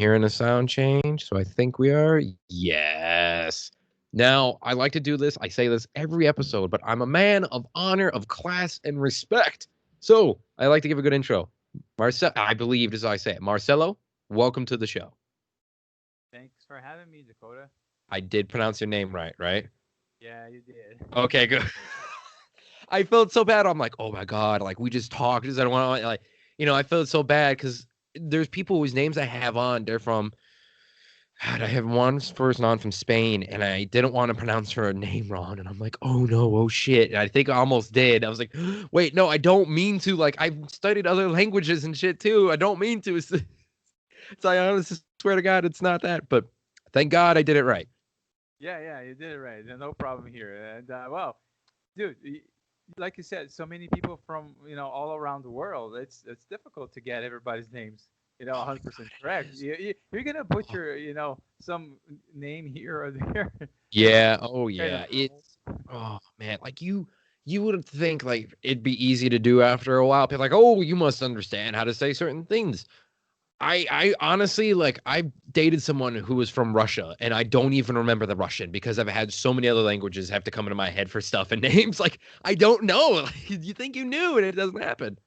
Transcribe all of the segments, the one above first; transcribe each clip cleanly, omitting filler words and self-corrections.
hearing a sound change, so I think we are. Yes. Now, I like to do this. I say this every episode, but I'm a man of honor, of class, and respect. So I like to give a good intro. Marcel, I believe as I say it. Marcelo, welcome to the show. Thanks for having me, Dakota. I did pronounce your name right, right? Yeah, you did. Okay, good. I felt so bad. I'm like, oh my god, like we just talked. I don't want to like, I felt so bad because there's people whose names I have on. They're from God, I have one person on from Spain, and I didn't want to pronounce her name wrong, and I'm like, oh no, oh shit. And I think I almost did. I was like, wait, no, I don't mean to. Like, I've studied other languages and shit too. I don't mean to. It's I honestly swear to God, it's not that. But thank God I did it right. Yeah, you did it right. No problem here. And well, dude, like you said, so many people from all around the world. It's difficult to get everybody's names 100% correct. You're gonna Oh, butcher some name here or there. yeah. Oh Kind of yeah. normal. Oh man, like you would think like it'd be easy to do after a while. People like, oh, you must understand how to say certain things. I honestly like I dated someone who was from Russia and I don't even remember the Russian because I've had so many other languages have to come into my head for stuff and names. Like I don't know. Like, you think you knew and it doesn't happen.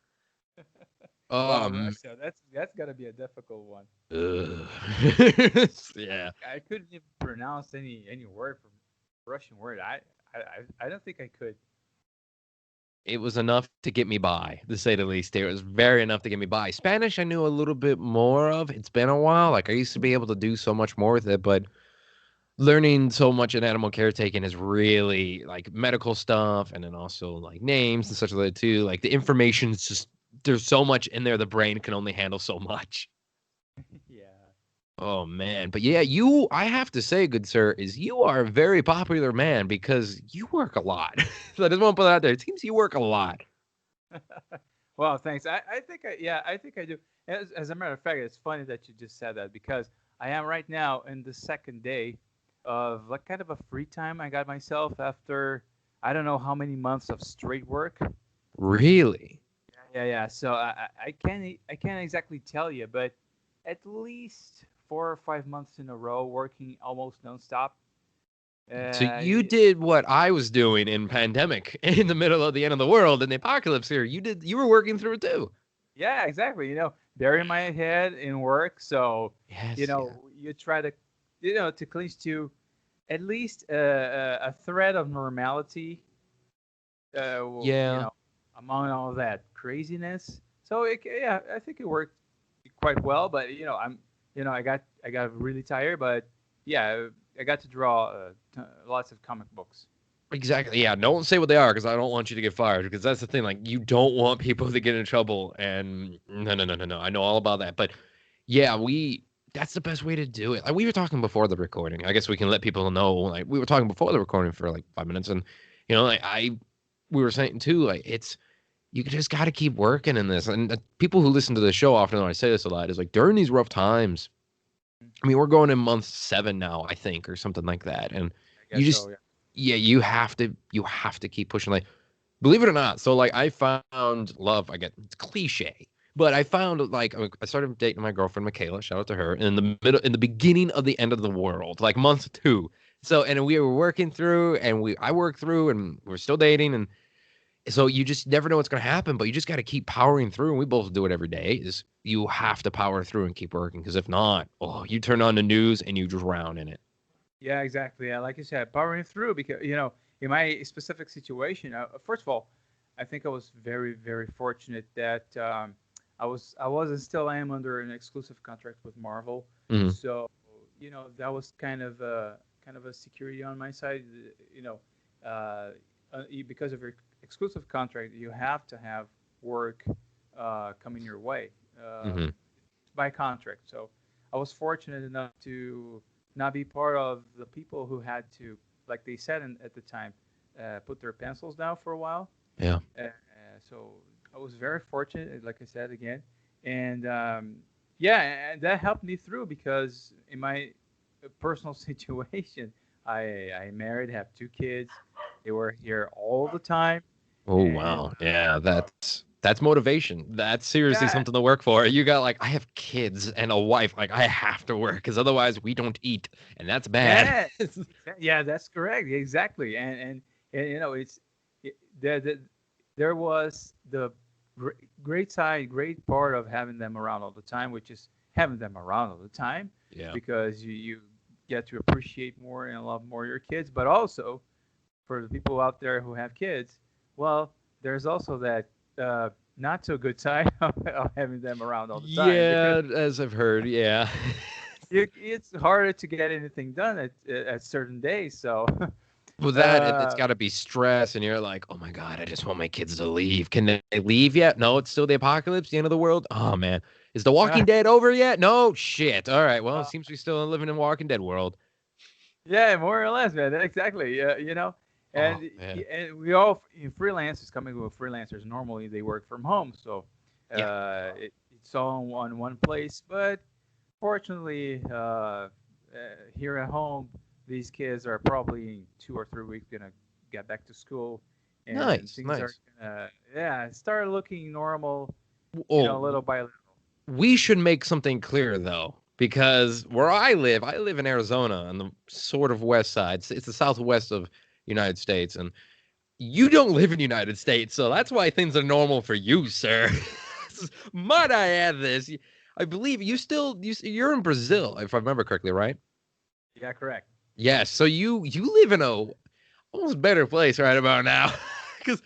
Wow, Um Russia. That's gotta be a difficult one. ugh. I Yeah. I couldn't even pronounce any word from Russian word. I don't think I could. It was enough to get me by, to say the least. It was very enough to get me by. Spanish I knew a little bit more of. It's been a while. Like I used to be able to do so much more with it, but learning so much in animal caretaking is really like medical stuff and then also like names and such like that too. Like the information is just there's so much in there the brain can only handle so much. Yeah. Oh man. But yeah, you I have to say, good sir, is you are a very popular man because you work a lot. So I just want to put that out there. It seems you work a lot. Well, thanks. I think I do. As a matter of fact, it's funny that you just said that because I am right now in the second day of like kind of a free time I got myself after I don't know how many months of straight work. Really? Yeah. So I can't exactly tell you, but at least 4 or 5 months in a row working almost nonstop. So Uh, you did what I was doing in pandemic in the middle of the end of the world and the apocalypse here. You were working through it too. Yeah, exactly. Bury my head in work. So, Yes, yeah. you try to, to cling to at least a thread of normality, Yeah. among all that craziness. So, yeah, I think it worked quite well. But, I got really tired. But, yeah, I got to draw lots of comic books. Exactly. Yeah. Don't say what they are because I don't want you to get fired. Because that's the thing. Like, you don't want people to get in trouble. And no, no, no, no, no. I know all about that. But yeah, that's the best way to do it. Like, we were talking before the recording. I guess we can let people know. Like, we were talking before the recording for like 5 minutes. And, like, we were saying too, like, you just got to keep working in this. And people who listen to the show often, when I say this a lot, is like during these rough times, I mean, we're going in month 7 now, I think, or something like that. And I you guess just, so. Yeah. yeah, you have to keep pushing. Like, believe it or not, so like I found love. I get it's cliche, but I found like I started dating my girlfriend Michaela. Shout out to her in the beginning of the end of the world, like month 2. So and we were working through, and I worked through, and we're still dating, and so you just never know what's going to happen, but you just got to keep powering through. And we both do it every day. Is you have to power through and keep working because if not, oh, you turn on the news and you drown in it. Yeah, exactly. Yeah, like you said, powering through because in my specific situation, first of all, I think I was very, very fortunate that I was and still am under an exclusive contract with Marvel, Hmm. so that was kind of a security on my side. Because of your exclusive contract, you have to have work coming your way. Hmm. By contract. So I was fortunate enough to not be part of the people who had to, like they said at the time, put their pencils down for a while. Yeah. So I was very fortunate, like I said again, and yeah, and that helped me through because in my personal situation, I married, have 2 kids. They were here all the time, Oh and wow. Yeah. That's. That's motivation. That's seriously Yeah, something to work for. You got like, I have kids and a wife. Like, I have to work because otherwise we don't eat, and that's bad. yeah, yeah. That's correct. Exactly. And it, there was the great side, great part of having them around all the time, which is having them around all the time, Yeah. because you get to appreciate more and love more your kids. But also for the people out there who have kids, well, there's also that not so good side of having them around all the time, because Yeah, as I've heard. Yeah. it's harder to get anything done at certain days. So, Well, it's uh, got to be stress, and you're like, oh my god, I just want my kids to leave. Can they leave yet? No, it's still the apocalypse, the end of the world. Oh man, is The uh, Walking Dead over yet? No, shit. All right, well, it seems we still living in Walking Dead world. yeah, more or less, man. Exactly. Oh And man, and we all freelancers coming with freelancers. Normally they work from home, so yeah, it's all on one place. But fortunately, here at home, these kids are probably in 2 or 3 weeks gonna get back to school, and nice, things are nice. gonna start looking normal, Oh, little by little. we should make something clear though, because where I live in Arizona on the sort of west side. It's the southwest of United States, and you don't live in the United States, so that's why things are normal for you, sir. Might I add this? I believe you're in Brazil, if I remember correctly, right? Yeah, correct. Yes. So you live in a almost better place right about now, because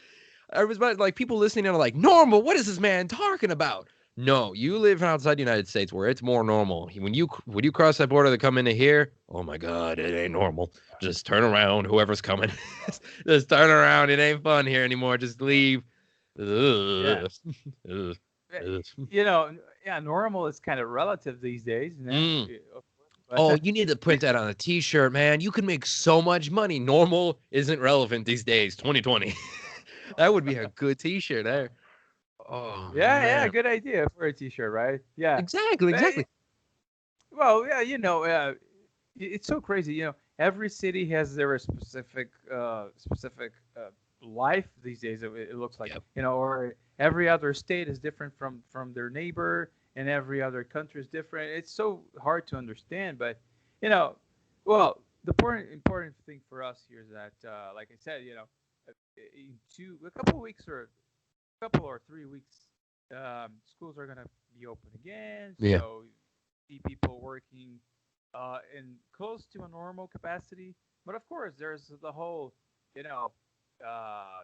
I was about like people listening are like, normal. What is this man talking about? No, you live outside the United States where it's more normal. When you cross that border to come into here, oh my God, it ain't normal. Just turn around, whoever's coming. Just turn around. It ain't fun here anymore. Just leave. Yeah. Ugh. Ugh. Eh, Ugh. yeah, normal is kind of relative these days, Mm. but Oh, you need to print that on a t-shirt, man. You can make so much money. Normal isn't relevant these days, 2020. That would be a good t-shirt there. Oh yeah, man. good idea for a t-shirt, right? Yeah. Exactly, But, exactly. well, yeah, it's so crazy. Every city has their specific life these days. It looks like, Yep. or every other state is different from their neighbor, and every other country is different. It's so hard to understand, but you know, well, the important thing for us here is that, like I said, a couple of weeks or a couple or 3 weeks, schools are gonna be open again. Yeah. So see people working in close to a normal capacity. But of course, there's the whole, you know, uh,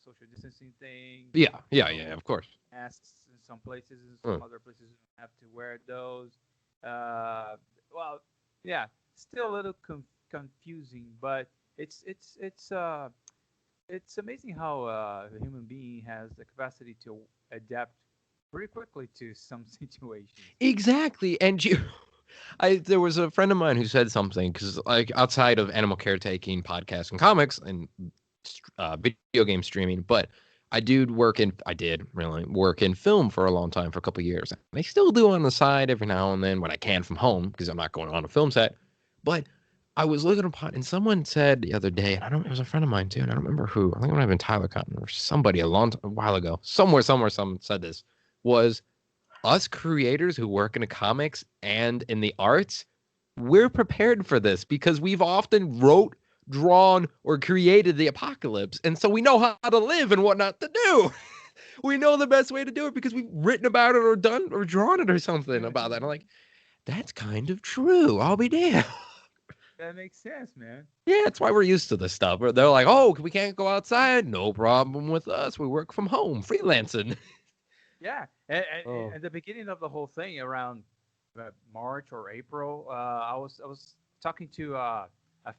social distancing thing. Yeah. Yeah. No Yeah. Of course. masks in some places, and some Mm. other places you don't have to wear those. Uh, well, yeah, still a little confusing, but it's amazing how the human being has the capacity to adapt pretty quickly to some situations. Exactly. And there was a friend of mine who said something because, like, outside of animal caretaking, podcasts, and comics, and video game streaming, but I did really work in film for a long time, for a couple of years. And I still do on the side every now and then when I can from home because I'm not going on a film set. But I was looking upon, and someone said the other day, and it was a friend of mine too, and I don't remember who. I think it might have been Tyler Cotton or somebody a while ago. Somewhere, someone said this was us creators who work in the comics and in the arts, we're prepared for this because we've often wrote, drawn, or created the apocalypse. And so we know how to live and what not to do. We know the best way to do it because we've written about it or done or drawn it or something about that. And I'm like, that's kind of true. I'll be damned. That makes sense, man. Yeah, that's why we're used to this stuff. They're like, oh, we can't go outside. No problem with us. We work from home, freelancing. Yeah, and Oh. at the beginning of the whole thing, around March or April, I was talking to a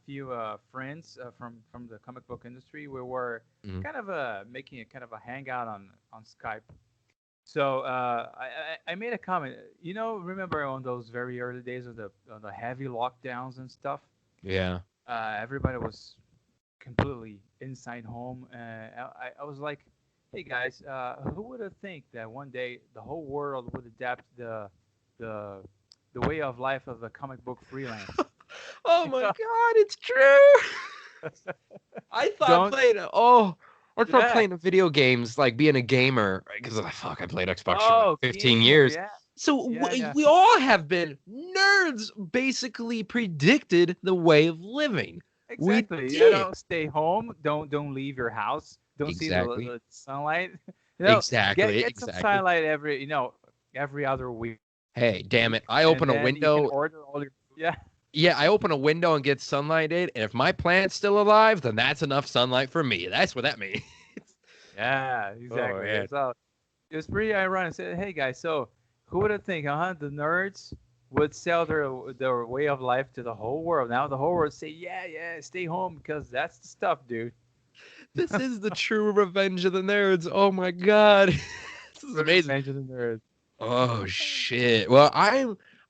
few friends from the comic book industry. We were Mhm. kind of making a kind of a hangout on Skype. So I made a comment. Remember on those very early days of the heavy lockdowns and stuff? Yeah. Everybody was completely inside home. I was like, hey guys, who would have think that one day the whole world would adapt the the way of life of the comic book freelance? Oh my God, it's true. I thought Don't Plato. Oh. Or start Yeah. playing the video games, like being a gamer, because fuck, I played Xbox for like Oh, 15 gamer. years. Yeah. So Yeah. Yeah. we all have been nerds, basically predicted the way of living. We Exactly. did. Stay home. Don't leave your house. Don't see Exactly. the sunlight. Exactly. Get some Exactly. sunlight every other week, Hey, damn it. I and open a then you can window. order all your yeah. Yeah, I open a window and get sunlight in, and if my plant's still alive, then that's enough sunlight for me. That's what that means. Yeah, Oh exactly. man. So it's pretty ironic. Say, hey guys, so who would have think, the nerds would sell their way of life to the whole world. Now the whole world say, yeah, yeah, stay home because that's the stuff, dude. This is the true revenge of the nerds. Oh my god. This is amazing. Revenge of the nerds. Oh shit. Well,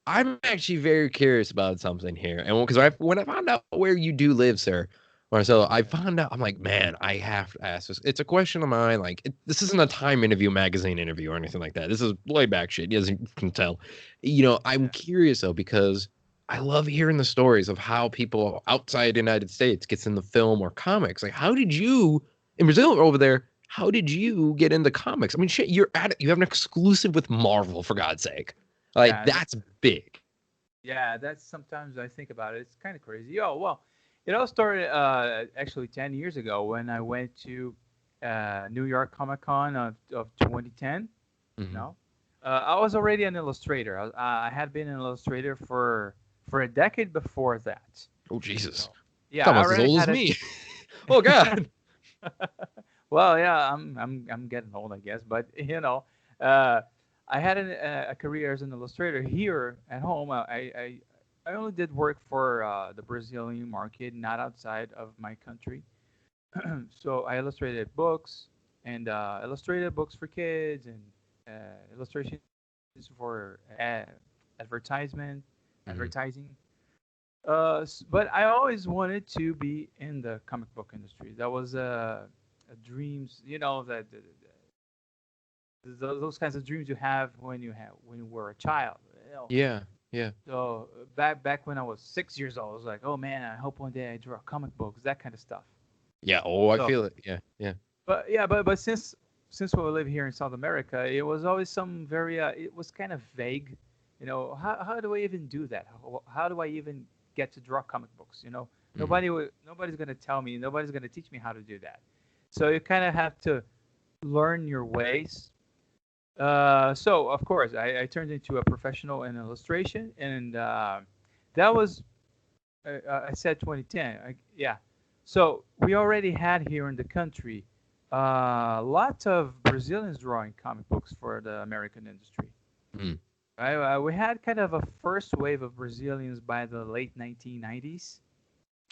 I'm actually very curious about something here, and because when I found out where you do live, sir, Marcelo, I Yeah. found out. I'm like, man, I have to ask this. It's a question of mine. Like, this isn't a Time interview, magazine interview, or anything like that. This is way back shit. As you can tell, I'm Yeah. curious though because I love hearing the stories of how people outside the United States gets in the film or comics. Like, how did you in Brazil over there? How did you get into comics? I mean, shit, you have an exclusive with Marvel, for God's sake. Like, Yeah, that's big. yeah, that's sometimes I think about it. It's kind of crazy. Oh, well, it all started actually 10 years ago when I went to New York Comic Con of 2010. Hmm. No, I was already an illustrator. I had been an illustrator for a decade before that. Oh, Jesus. So, yeah, It's I almost as already old as had a me. Oh, God. well, yeah, I'm getting old, I guess, but uh, I had a career as an illustrator here at home. I only did work for the Brazilian market, not outside of my country. So I illustrated books and illustrated books for kids and illustrations for advertisement, Hmm. advertising. But I always wanted to be in the comic book industry. That was a dreams, that those kinds of dreams you have when you were a child. Yeah, yeah. So back when I was 6 years old, I was like, oh man, I hope one day I draw comic books, that kind of stuff. Yeah, oh, I So, feel it. Yeah, yeah. but yeah, but since we live here in South America, it was always some very it was kind of vague. How do I even do that? How do I even get to draw comic books? Hmm. Nobody's gonna tell me. Nobody's gonna teach me how to do that. So you kind of have to learn your ways. So of course, I turned into a professional in illustration, and that was I said 2010. Yeah. So we already had here in the country lots of Brazilians drawing comic books for the American industry. Hmm. Right? We had kind of a first wave of Brazilians by the late 1990s.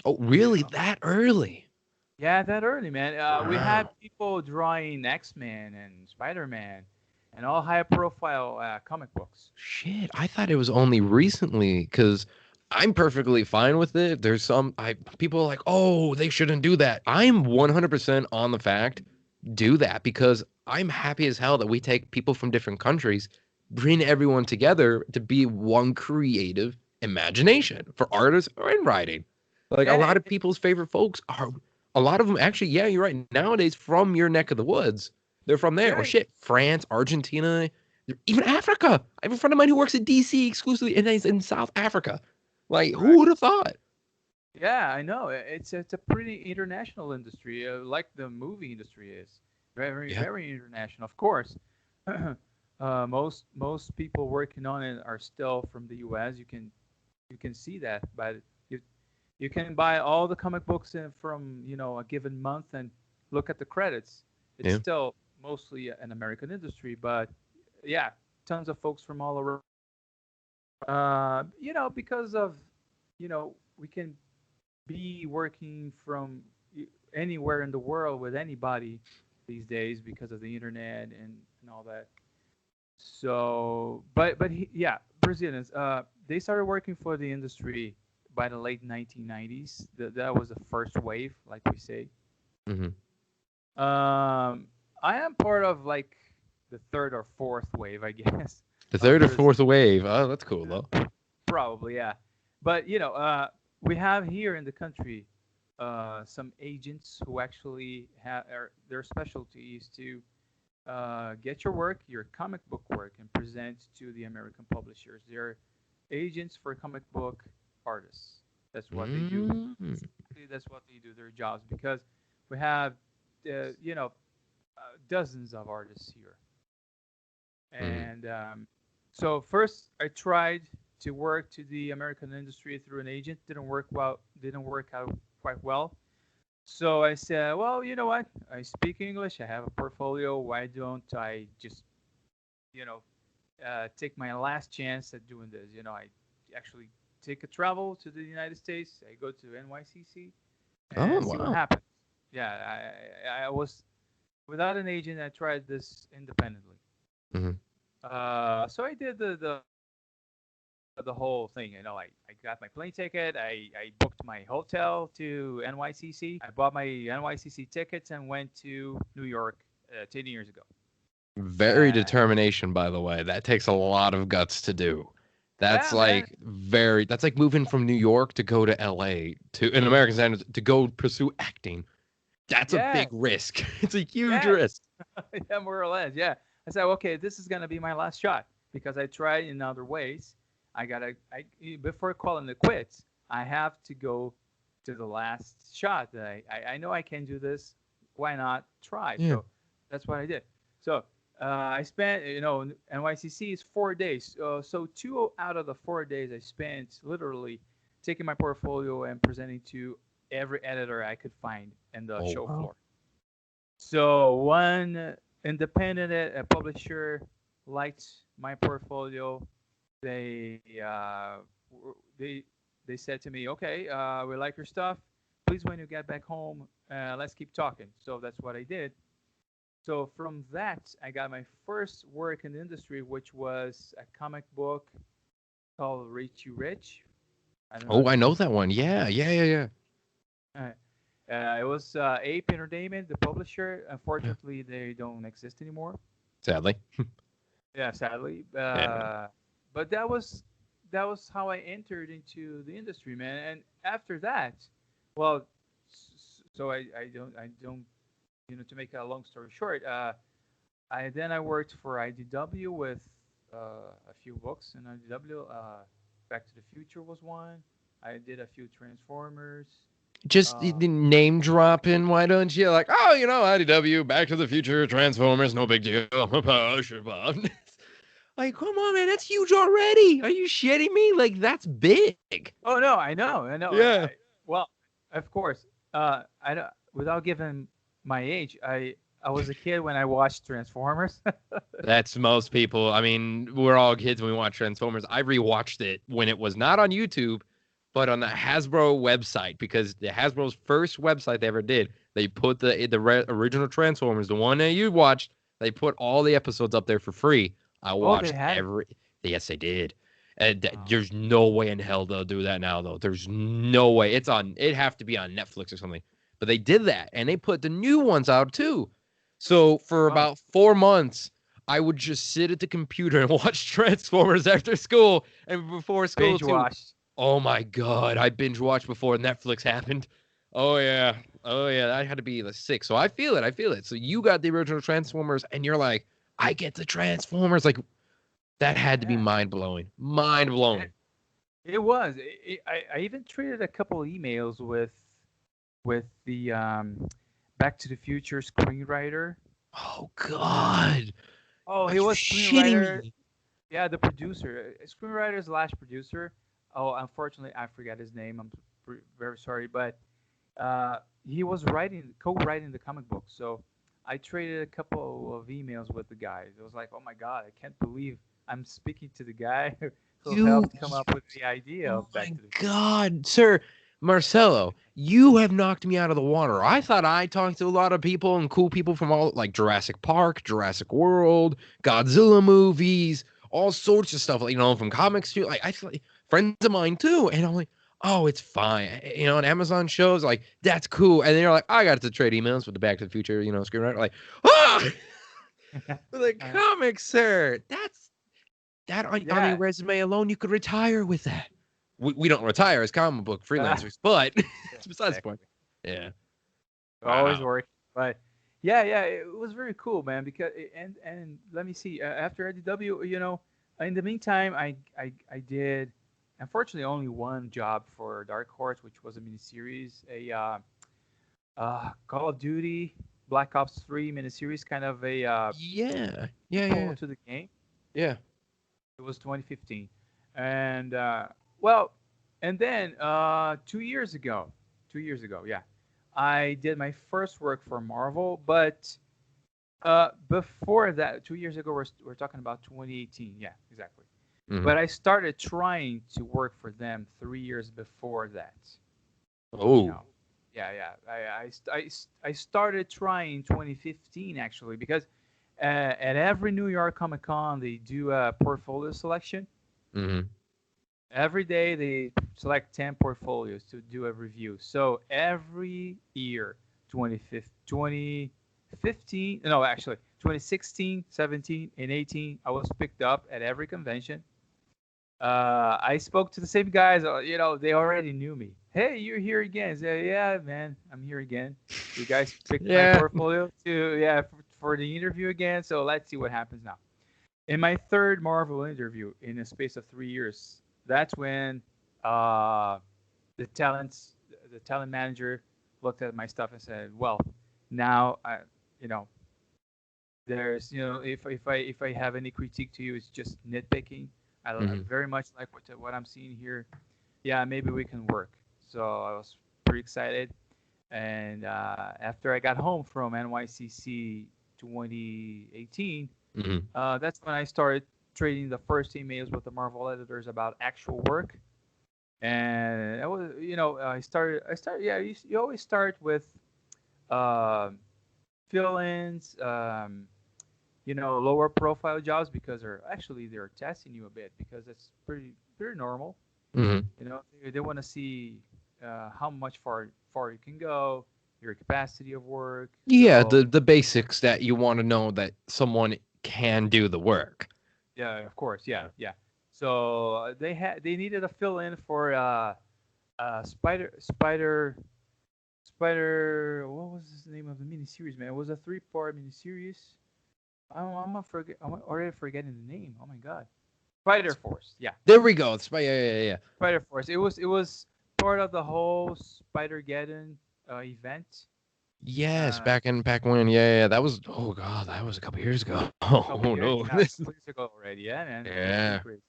Oh, You really? know, That early? yeah, that early, man. We had Wow. people drawing X-Men and Spider-Man and all high-profile comic books. Shit, I thought it was only recently because I'm perfectly fine with it. There's some I people are like, oh, they shouldn't do that. I'm 100% on the fact do that because I'm happy as hell that we take people from different countries, bring everyone together to be one creative imagination for artists or in writing. Like a Yeah, lot of people's favorite folks are a lot of them actually, yeah, you're right. Nowadays from your neck of the woods. They're from there. Or yeah, shit, France, Argentina, even Africa. I have a friend of mine who works at DC exclusively and he's in South Africa. Like, who right. would have thought? Yeah, I know. It's a pretty international industry, like the movie industry is. Very Yeah. very international, of course. Most people working on it are still from the U.S. You can see that by you you can buy all the comic books from a given month and look at the credits. It's Yeah. still mostly an American industry, but yeah, tons of folks from all around. Because of we can be working from anywhere in the world with anybody these days because of the internet and all that. So, yeah, Brazilians, they started working for the industry by the late 1990s. That was the first wave, like we say. Hmm. I am part of like the third or fourth wave, I guess, The of third or Brazil. fourth wave. Oh, that's cool though. Probably, yeah. But we have here in the country, some agents who actually have their specialty is to get your work, your comic book work, and present to the American publishers. They're agents for comic book artists. That's what they do. Mm. That's what they do. Their jobs because we have, dozens of artists here. Mm. And so first, I tried to work to the American industry through an agent. Didn't work well. Didn't work out quite well. So I said, well, you know what? I speak English. I have a portfolio. Why don't I just, you know, take my last chance at doing this? I actually take a travel to the United States. I go to NYCC Oh, and see what wow. happens. Yeah, I was without an agent. I tried this independently. Mhm. So I did the whole thing. I got my plane ticket. I booked my hotel to NYCC. I bought my NYCC tickets and went to New York 10 years ago. Very Uh, determination, by the way. That takes a lot of guts to do. yeah, man. That's like moving from New York to go to LA to in American standards to go pursue acting. That's a Yeah, big risk. It's a huge yeah, risk. yeah, more or less. Yeah. I said, okay, this is gonna be my last shot because I tried in other ways. I before calling it quits, I have to go to the last shot. That I know I can do this. Why not try? Yeah. So that's what I did. So I spent, NYCC is 4 days. So 2 out of the 4 days I spent literally taking my portfolio and presenting to every editor I could find in the Oh show wow. floor. So one independent publisher liked my portfolio. They they they said to me, "Okay, we like your stuff. Please, when you get back home, let's keep talking." So that's what I did. So from that, I got my first work in the industry, which was a comic book called Rich You Rich. I don't know Oh, if I you. know that one. Yeah, yeah, yeah, yeah. It was Ape Entertainment, the publisher. Yeah. Unfortunately, they don't exist anymore. Sadly. Yeah, sadly. Yeah. But that was how I entered into the industry, man. And after that, well, so I don't to make a long story short, I worked for IDW with a few books in IDW. Back to the Future was one. I did a few Transformers. Just Uh, the name dropping, why don't you? Like, oh, IDW, Back to the Future, Transformers, no big deal. Sure, Bob. Like, come on, man, that's huge already. Are you shitting me? Like, that's big. oh no, I know. Yeah. Well, of course. I don't, without giving my age, I was a kid when I watched Transformers. That's most people. I mean, we're all kids when we watch Transformers. I rewatched it when it was not on YouTube, but on the Hasbro website because the Hasbro's first website they ever did, they put the original Transformers, the one that you watched, they put all the episodes up there for free. I Oh, they watched had it. every. Yes, they did. And Oh, there's no way in hell they'll do that now, though. There's no way. It's on. It'd have to be on Netflix or something. But they did that, and they put the new ones out too. So for oh, about 4 months, I would just sit at the computer and watch Transformers after school and before school binge too. watched. Oh my god, I binge watched before Netflix happened. Oh yeah. Oh yeah, that had to be the sick. So I feel it. I feel it. So you got the original Transformers and you're like, I get the Transformers. Like that had to be Yeah, mind blowing. Mind it, blowing. it was. I even traded a couple of emails with the Back to the Future screenwriter. Oh Uh, god. oh, Are he you was shitting screenwriter. me? Yeah, the producer, screenwriter slash producer. Oh, unfortunately, I forgot his name. I'm very sorry, but he was co-writing the comic book. So I traded a couple of emails with the guy. It was like, oh my god, I can't believe I'm speaking to the guy who You helped come up with the idea Oh of Back my to the Future. God, sir, Marcelo, you have knocked me out of the water. I thought I talked to a lot of people and cool people from all like Jurassic Park, Jurassic World, Godzilla movies, all sorts of stuff, like, from comics too. Like I feel like friends of mine too, and I'm like, oh, it's fine. On Amazon shows, like that's cool, and then you're like, I got to trade emails with the Back to the Future, screenwriter, like, ah, the Uh, comics, sir. That on your yeah. resume alone, you could retire with that. We don't retire as comic book freelancers, but it's besides the point. Exactly. Yeah. Always Wow. working. But yeah, yeah, it was very cool, man. Because and let me see. After IDW, in the meantime, I did, unfortunately, only one job for Dark Horse, which was a miniseries, Call of Duty Black Ops 3 miniseries, kind of a Yeah. Yeah. sequel Yeah. to the game. Yeah. It was 2015, and well, and then 2 years ago, yeah, I did my first work for Marvel. But before that, 2 years ago, we're talking about 2018. Yeah, exactly. Hmm. But I started trying to work for them 3 years before that. You Oh. know, yeah, yeah. I started trying in 2015 actually, because at every New York Comic Con they do a portfolio selection. Hmm. Every day they select 10 portfolios to do a review. So every year, 2015, no, actually, 2016, 17, and 18, I was picked up at every convention. I spoke to the same guys. They already knew me. Hey, you're here again. I say, yeah, man, I'm here again. You guys picked my Yeah. portfolio to for the interview again. So let's see what happens now. In my third Marvel interview in a space of 3 years, that's when uh, the talents the talent manager looked at my stuff and said, "Well, now you know, there's if I have any critique to you, it's just nitpicking. I Hmm. very much like what I'm seeing here. Yeah, maybe we can work." So I was pretty excited, and after I got home from NYCC 2018, Hmm. that's when I started trading the first emails with the Marvel editors about actual work. And I was, I started. Yeah, you always start with um, fill-ins, lower profile jobs, because they're testing you a bit, because it's pretty normal. Hmm. They want to see how much far you can go, your capacity of work. Yeah. So The basics that you want to know that someone can do the work. yeah, of course, yeah, Yeah. yeah. So they needed a fill in for Spider. What was the name of the miniseries, man? It was a three-part miniseries. I'm already forgetting the name. Oh my god, Spider Force. Yeah, There we go. Yeah. Yeah. Yeah. Spider Force. It was part of the whole Spider-Geddon event. Yes, Uh, back when, yeah, yeah, that was, oh god, that was a couple years ago. a couple Oh years, no, yeah, a couple years ago already. Yeah, man, it's pretty yeah. crazy.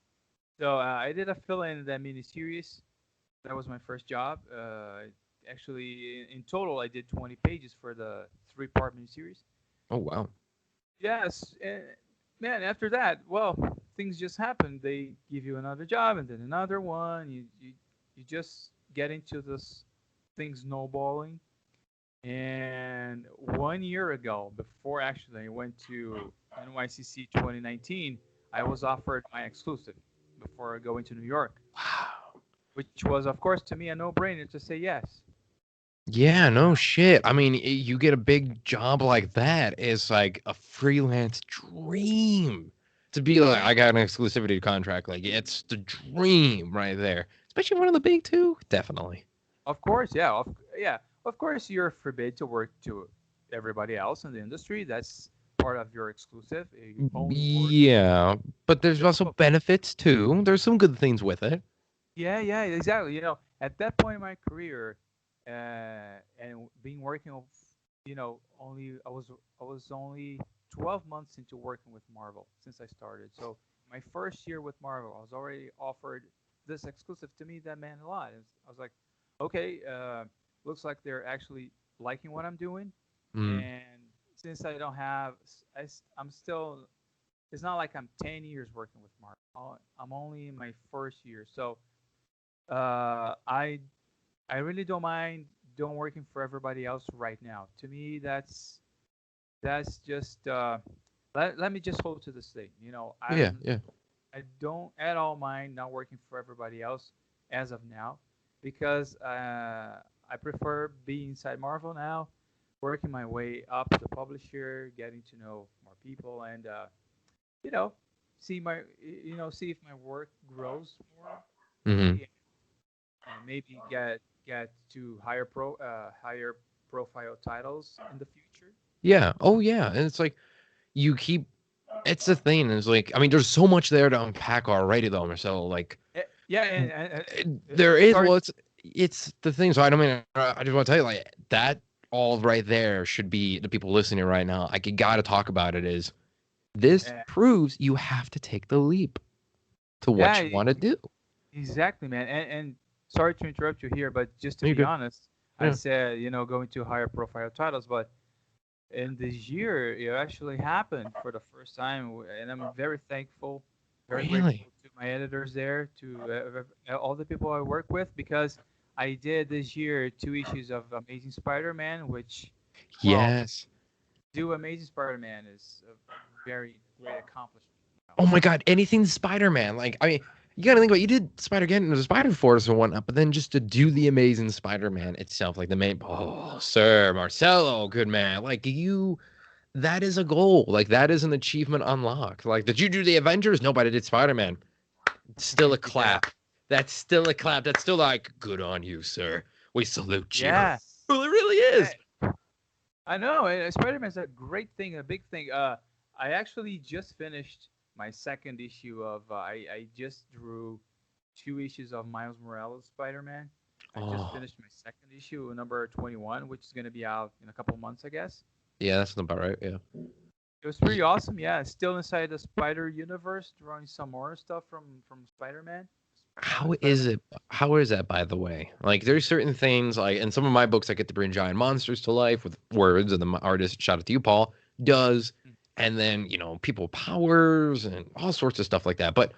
So I did a fill in that miniseries. That was my first job. Actually, in total, I did 20 pages for the three-part miniseries. Oh wow. Yes, man. After that, well, things just happen. They give you another job and then another one. You just get into this thing snowballing. And 1 year ago, before actually I went to NYCC 2019, I was offered my exclusive before going to New York, Wow. which was, of course, to me a no-brainer to say yes. Yeah, You no know, shit. I mean, you get a big job like that, it's like a freelance dream. To be like, I got an exclusivity contract, like it's the dream right there. Especially one of the big two, definitely. of course, yeah, yeah, of course, you're forbid to work to everybody else in the industry. That's part of your exclusive. You only work Yeah, but there's with also benefits too. There's some good things with it. Yeah, yeah, exactly. At that point in my career, and being working, only I was only 12 months into working with Marvel since I started. So my first year with Marvel, I was already offered this exclusive. To me, that meant a lot. I was like, okay, looks like they're actually liking what I'm doing, Mm. and since I don't have, I'm still. It's not like I'm 10 years working with Marvel. I'm only in my first year, so uh, I I really don't mind don't working for everybody else right now. To me, that's just let me just hold to this thing. Yeah, yeah. I don't at all mind not working for everybody else as of now, because I prefer being inside Marvel now, working my way up the publisher, getting to know more people, and you know see if my work grows more, Hmm. maybe, and maybe get get to higher profile titles in the future. Yeah. Oh yeah. And it's like you keep. It's the thing. It's like I mean, there's so much there to unpack already, though, Marcelo. Like Yeah, there is. sorry. Well, it's the thing. So I don't mean. I just want to tell you like that. All right there should be the people listening right now. Like you got to talk about it. Is this Uh, proves you have to take the leap to what yeah, you want to do? exactly, man. And sorry to interrupt you here, but just to You be good? honest, I Yeah. said going to higher profile titles, but in this year it actually happened for the first time, and I'm very thankful, very Really? grateful to my editors there, to all the people I work with, because I did this year 2 issues of Amazing Spider-Man, which, well, Yes. do Amazing Spider-Man is a very great accomplishment. Oh my God, anything Spider-Man. Like, I mean, you gotta think about it, you did Spider-Gwen and the Spider-Force and whatnot, but then just to do the Amazing Spider-Man itself, like the main sir, Marcelo, good man. Like you that is a goal. Like that is an achievement unlocked. Like, did you do the Avengers? Nobody did Spider-Man. Still a Yeah, clap. That's still a clap. That's still like, good on you, sir. We salute you. yeah. Well, it really Eh, is. I know. Spider-Man's a great thing, a big thing. I actually just finished my second issue of. I just drew 2 issues of Miles Morales Spider-Man. I just Oh, finished my second issue, number 21, which is gonna be out in a couple months, I guess. yeah, that's about right. Yeah. It was pretty awesome. Yeah, still inside the Spider Universe, drawing some more stuff from Spider-Man. How is Spider-Man. it? How is that, by the way? Like, there's certain things, like, in some of my books, I get to bring giant monsters to life with words, and the artist, shout out to you, Paul, does. And then, people powers and all sorts of stuff like that. But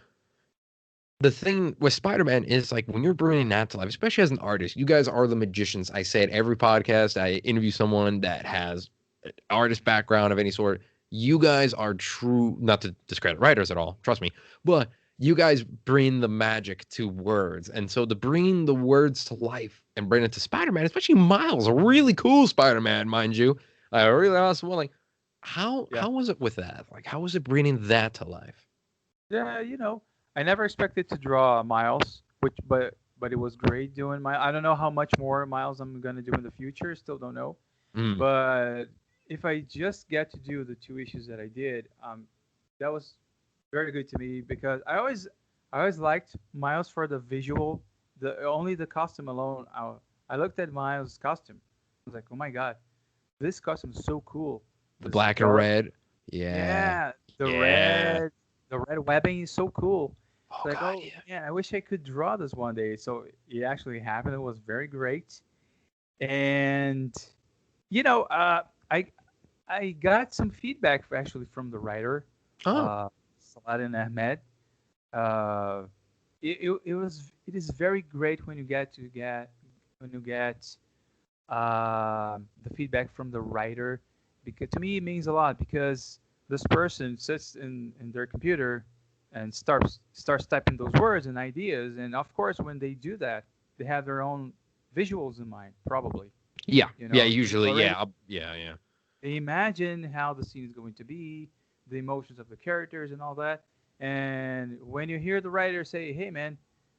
the thing with Spider-Man is, like, when you're bringing that to life, especially as an artist, you guys are the magicians. I say it every podcast. I interview someone that has an artist background of any sort. You guys are true, not to discredit writers at all, trust me, but you guys bring the magic to words. And so to bring the words to life and bring it to Spider-Man, especially Miles, a really cool Spider-Man, mind you, a really awesome one. Like, Yeah. how was it with that? Like, how was it bringing that to life? Yeah, I never expected to draw Miles, but it was great doing my. I don't know how much more Miles I'm gonna do in the future. Still don't know. Mm, But if I just get to do the 2 issues that I did, that was very good to me because I always liked Miles for the visual, the only the costume alone. I looked at Miles' costume. I was like, oh my god, this costume is so cool. the This black and dark, red. Yeah. yeah, the Yeah. red, the red webbing is so cool. It's Oh like, God, oh yeah. yeah, I wish I could draw this one day. So it actually happened. It was very great, and you know, I I got some feedback actually from the writer, Oh, uh, Saladin Ahmed. Uh, it is very great when you get the feedback from the writer, because to me it means a lot, because this person sits in their computer and starts typing those words and ideas, and of course when they do that they have their own visuals in mind, probably. yeah, yeah. They Usually, already yeah, yeah, yeah. they imagine how the scene is going to be, the emotions of the characters and all that. And when you hear the writer say, "Hey, man,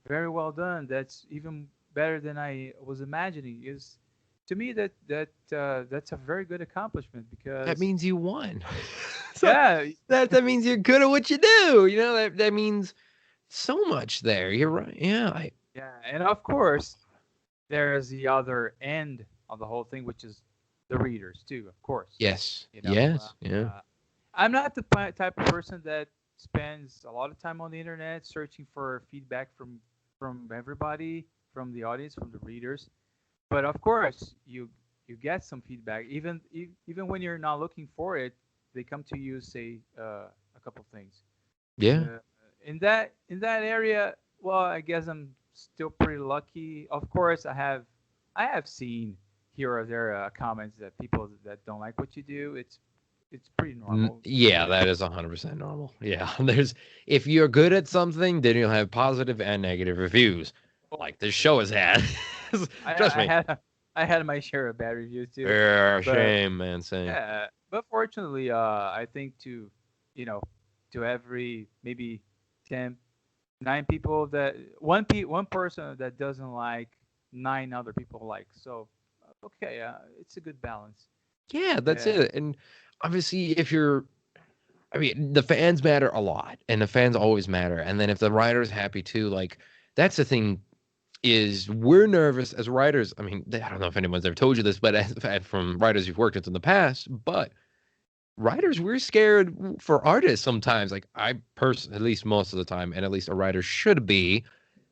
very well done. That's even better than I was imagining," is to me that's a very good accomplishment That because means you won. So yeah, that means you're good at what you do. That means so much there. You're right. Yeah. yeah, and of course there's the other end of the whole thing, which is the readers too, of course. Yes. You know, Yes. Yeah. I'm not the type of person that spends a lot of time on the internet searching for feedback from everybody, from the audience, from the readers. But of course, you get some feedback, even when you're not looking for it. They come to you, say a couple things. Yeah. Uh, in that area, well, I guess I'm still pretty lucky. Of course, I have seen here or there comments that people that don't like what you do. It's pretty normal. Yeah, Yeah, that is 100% normal. Yeah. There's if you're good at something, then you'll have positive and negative reviews, well, like this show has had. Trust I me. had I had my share of bad reviews too, Yeah, but shame, man. Same. yeah, but fortunately, I think you know, to every maybe 10, 9 people that one person that doesn't like 9 other people like. So okay, it's a good balance. Yeah, that's Yeah. it. And obviously, if you're, I mean, the fans matter a lot, and the fans always matter. And then if the writer's happy too, like that's the thing is we're nervous as writers. I mean, I don't know if anyone's ever told you this, but from writers you've worked with in the past, but writers, we're scared for artists sometimes. Like I personally, at least most of the time, and at least a writer should be.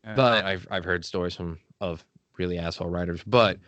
Yeah. But I've heard stories from of really asshole writers. But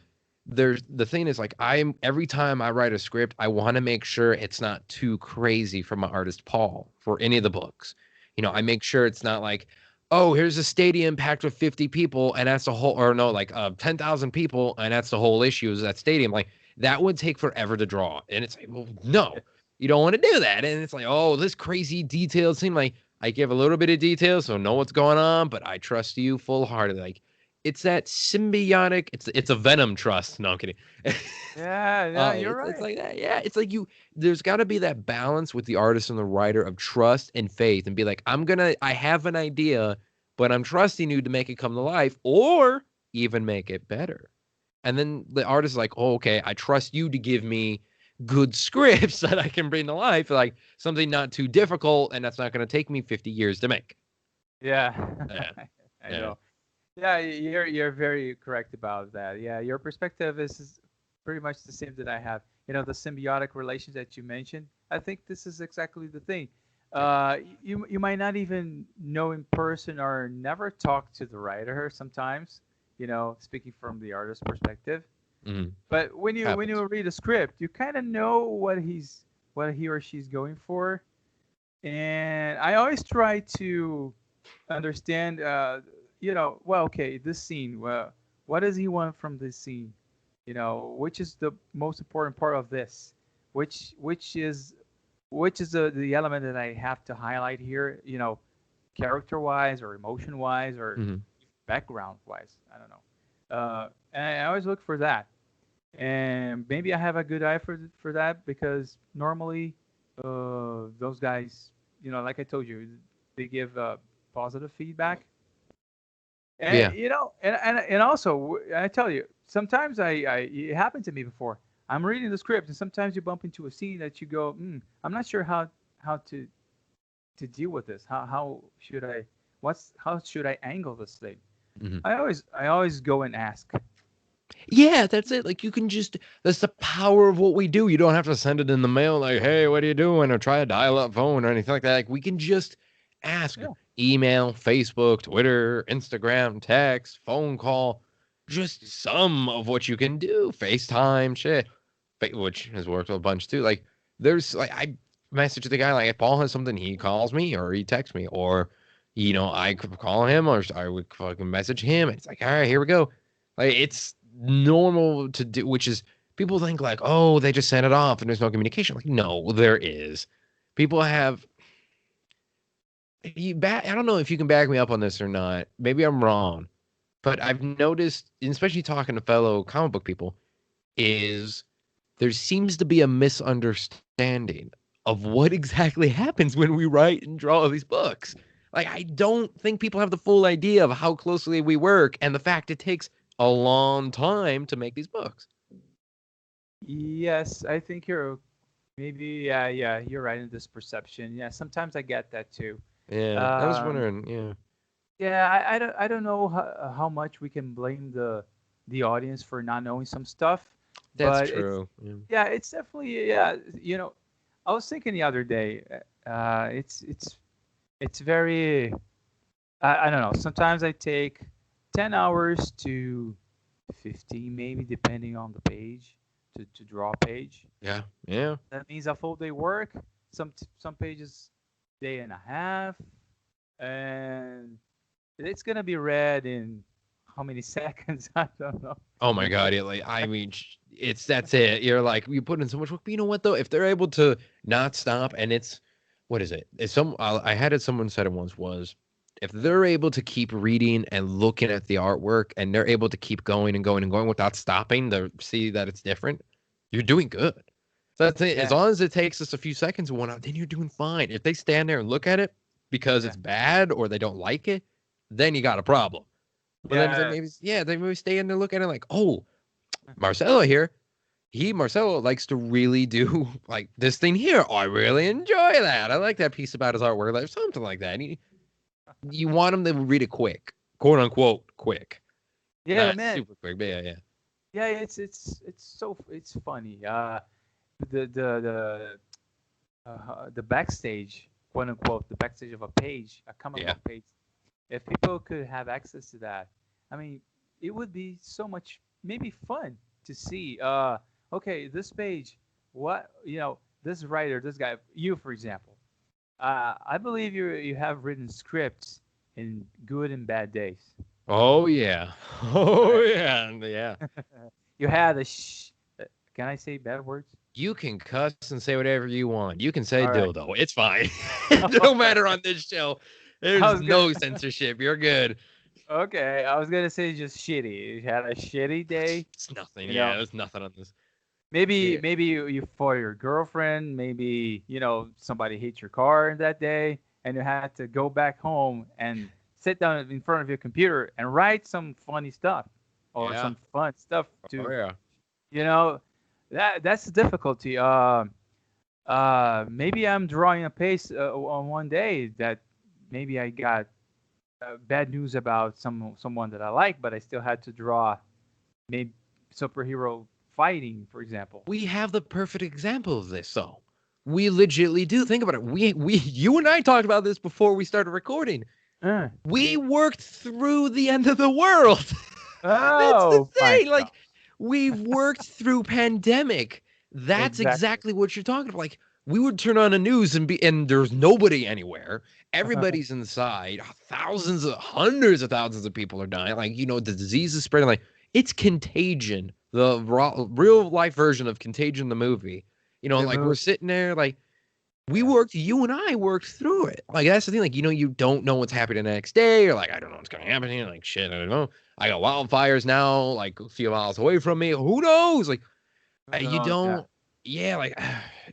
there's the thing is like I'm every time I write a script, I want to make sure it's not too crazy for my artist Paul for any of the books. I make sure it's not like, oh, here's a stadium packed with 50 people and that's the whole, or no, like 10,000 people and that's the whole issue is that stadium. Like that would take forever to draw. And it's like, well, no, you don't want to do that. And it's like, oh, this crazy detailed scene. Like I give a little bit of detail so know what's going on, but I trust you full heartedly. Like it's that symbiotic. It's a venom trust. No, I'm kidding. Yeah, yeah, you're It's right. like that. Yeah, it's like you. There's got to be that balance with the artist and the writer of trust and faith, and be like, I have an idea, but I'm trusting you to make it come to life, or even make it better. And then the artist is like, oh, okay, I trust you to give me good scripts that I can bring to life, like something not too difficult, and that's not going to take me 50 years to make. Yeah. Yeah, I yeah, know. Yeah, you're very correct about that. Yeah, your perspective is pretty much the same that I have. The symbiotic relations that you mentioned. I think this is exactly the thing. yep. You might not even know in person or never talk to the writer sometimes. Speaking from the artist's perspective. Mm-hmm. But when you Happens. read a script, you kind of know what he or she's going for, and I always try to understand. Well, okay, this scene. Well, what does he want from this scene? Which is the most important part of this? Which is the element that I have to highlight here? Character wise or emotion wise or Mm-hmm. background wise. I don't know. And I always look for that, and maybe I have a good eye for that because normally, those guys, like I told you, they give positive feedback, and Yeah. and also I tell you, sometimes it happened to me before. I'm reading the script, and sometimes you bump into a scene that you go, I'm not sure how to deal with this. How should I? How should I angle this thing? Mm-hmm. I always go and ask. Yeah, that's it. Like you can just that's the power of what we do. You don't have to send it in the mail like, "Hey, what are you doing?" or try a dial-up phone or anything like that. Like we can just ask Yeah, email, Facebook, Twitter, Instagram, text, phone call, just some of what you can do. FaceTime, shit. Which has worked a bunch too. Like there's like I message the guy like if Paul has something, he calls me or he texts me or I could call him or I would fucking message him. It's like, all right, here we go. Like it's normal to do, which is people think like, oh, they just send it off and there's no communication. Like, no, there is. People have I don't know if you can back me up on this or not. Maybe I'm wrong, but I've noticed, especially talking to fellow comic book people, is there seems to be a misunderstanding of what exactly happens when we write and draw all these books. Like, I don't think people have the full idea of how closely we work and the fact it takes a long time to make these books. yes, I think maybe, yeah, you're right in this perception. Yeah, sometimes I get that too. Yeah, I was Um, wondering. Yeah, yeah, I don't know how much we can blame the audience for not knowing some stuff, that's but it's true. Yeah. yeah, it's definitely yeah. I was thinking the other day, it's very I don't know. Sometimes I take 10 hours to 15, maybe depending on the page to draw a page. Yeah, yeah. That means a full day work. Some pages day and a half, and it's gonna be read in how many seconds? I don't know. Oh my god, yeah, like I mean, that's it. You're like you put in so much work, but you know what though? If they're able to not stop, and it's what is it? It's I had it. Someone said it once was if they're able to keep reading and looking at the artwork, and they're able to keep going and going and going without stopping to see that it's different, you're doing good. So that's it. As Yeah, long as it takes us a few seconds to one out, then you're doing fine. If they stand there and look at it because yeah, it's bad or they don't like it, then you got a problem. But then Yeah. they maybe stay in there look at it like, oh, Marcelo here. Marcelo likes to really do like this thing here. Oh, I really enjoy that. I like that piece about his artwork, like something like that. You want him to read it quick, quote unquote, quick, Yeah, not man. super quick, but yeah. Yeah, it's funny. The backstage, quote unquote, the backstage of a page, a comic Yeah. book page. If people could have access to that, I mean, it would be so much maybe fun to see. Okay, this page, what this writer, this guy, you for example. I believe you have written scripts in good and bad days, Oh yeah. Oh right? yeah. Yeah. You had a can I say bad words? You can cuss and say whatever you want. You can say All right. dildo. It's fine. No Okay. matter on this show. I There's was gonna. no censorship. You're good. Okay, I was gonna say just shitty. You had a shitty day, It's nothing. you Yeah, know. there's nothing on this. Maybe Yeah. maybe you for your girlfriend. Maybe somebody hit your car that day, and you had to go back home and sit down in front of your computer and write some funny stuff or Yeah. some fun stuff Oh to yeah. you know that's the difficulty. Maybe I'm drawing a pace on one day that maybe I got bad news about someone that I like, but I still had to draw maybe superhero fighting, for example. We have the perfect example of this, though. We legitly do. Think about it. You and I talked about this before we started recording. Uh, We worked through the end of the world. That's the oh my thing. god! Like, we've worked through pandemic. That's Exactly. exactly what you're talking about. Like, we would turn on the news and there's nobody anywhere. Everybody's inside. Hundreds of thousands of people are dying. Like, the disease is spreading. Like, it's Contagion, the real life version of Contagion, the movie. The Like we're move. sitting there, like Yeah. you and I worked through it. Like that's the thing. Like you don't know what's happening the next day, or like I don't know what's gonna happen here. Like shit, I don't know. I got wildfires now, like a few miles away from me. Who knows? Like Who you knows? Yeah. don't. Yeah, like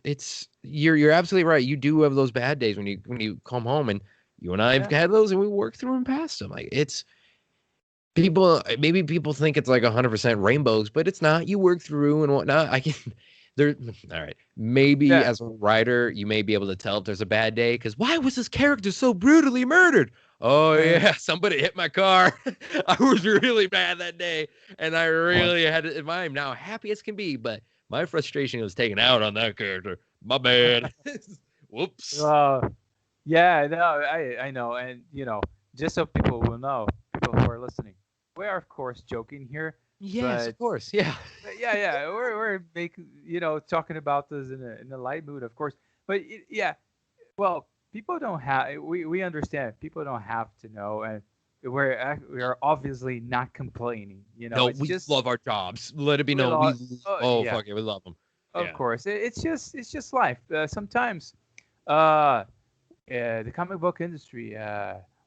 it's you're absolutely right. You do have those bad days when you come home, and you and I have Yeah. had those, and we work through and past them. Like it's people. Maybe people think it's like 100% rainbows, but it's not. You work through and whatnot. I can. There, all right. Maybe Yeah. as a writer, you may be able to tell if there's a bad day because why was this character so brutally murdered? Oh yeah, somebody hit my car. I was really mad that day, and I really had it. I'm now happy as can be, but my frustration was taken out on that character. My bad. Whoops. uh, yeah. No, I know, and just so people will know, people who are listening, we are of course joking here, Yes, but of course. Yeah. yeah, we're making talking about this in a light mood, of course. But yeah, well, people don't have. We understand. People don't have to know, and we are obviously not complaining. No, It's we just love our jobs. Let it be we known. love. Oh Oh yeah, fuck it, we love them. of Yeah. course. It's just life. Sometimes, uh, the comic book industry,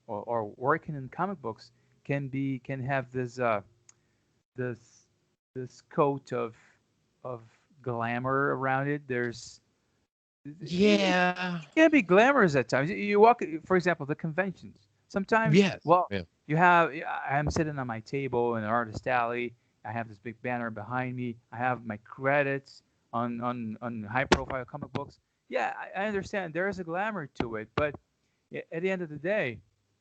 or working in comic books can have this this coat of glamour around it. It Yeah. can be glamorous at times. You walk, for example, the conventions. Sometimes, Yes. well, Yeah. I'm sitting on my table in an artist alley. I have this big banner behind me. I have my credits on high profile comic books. Yeah, I understand there is a glamour to it, but at the end of the day,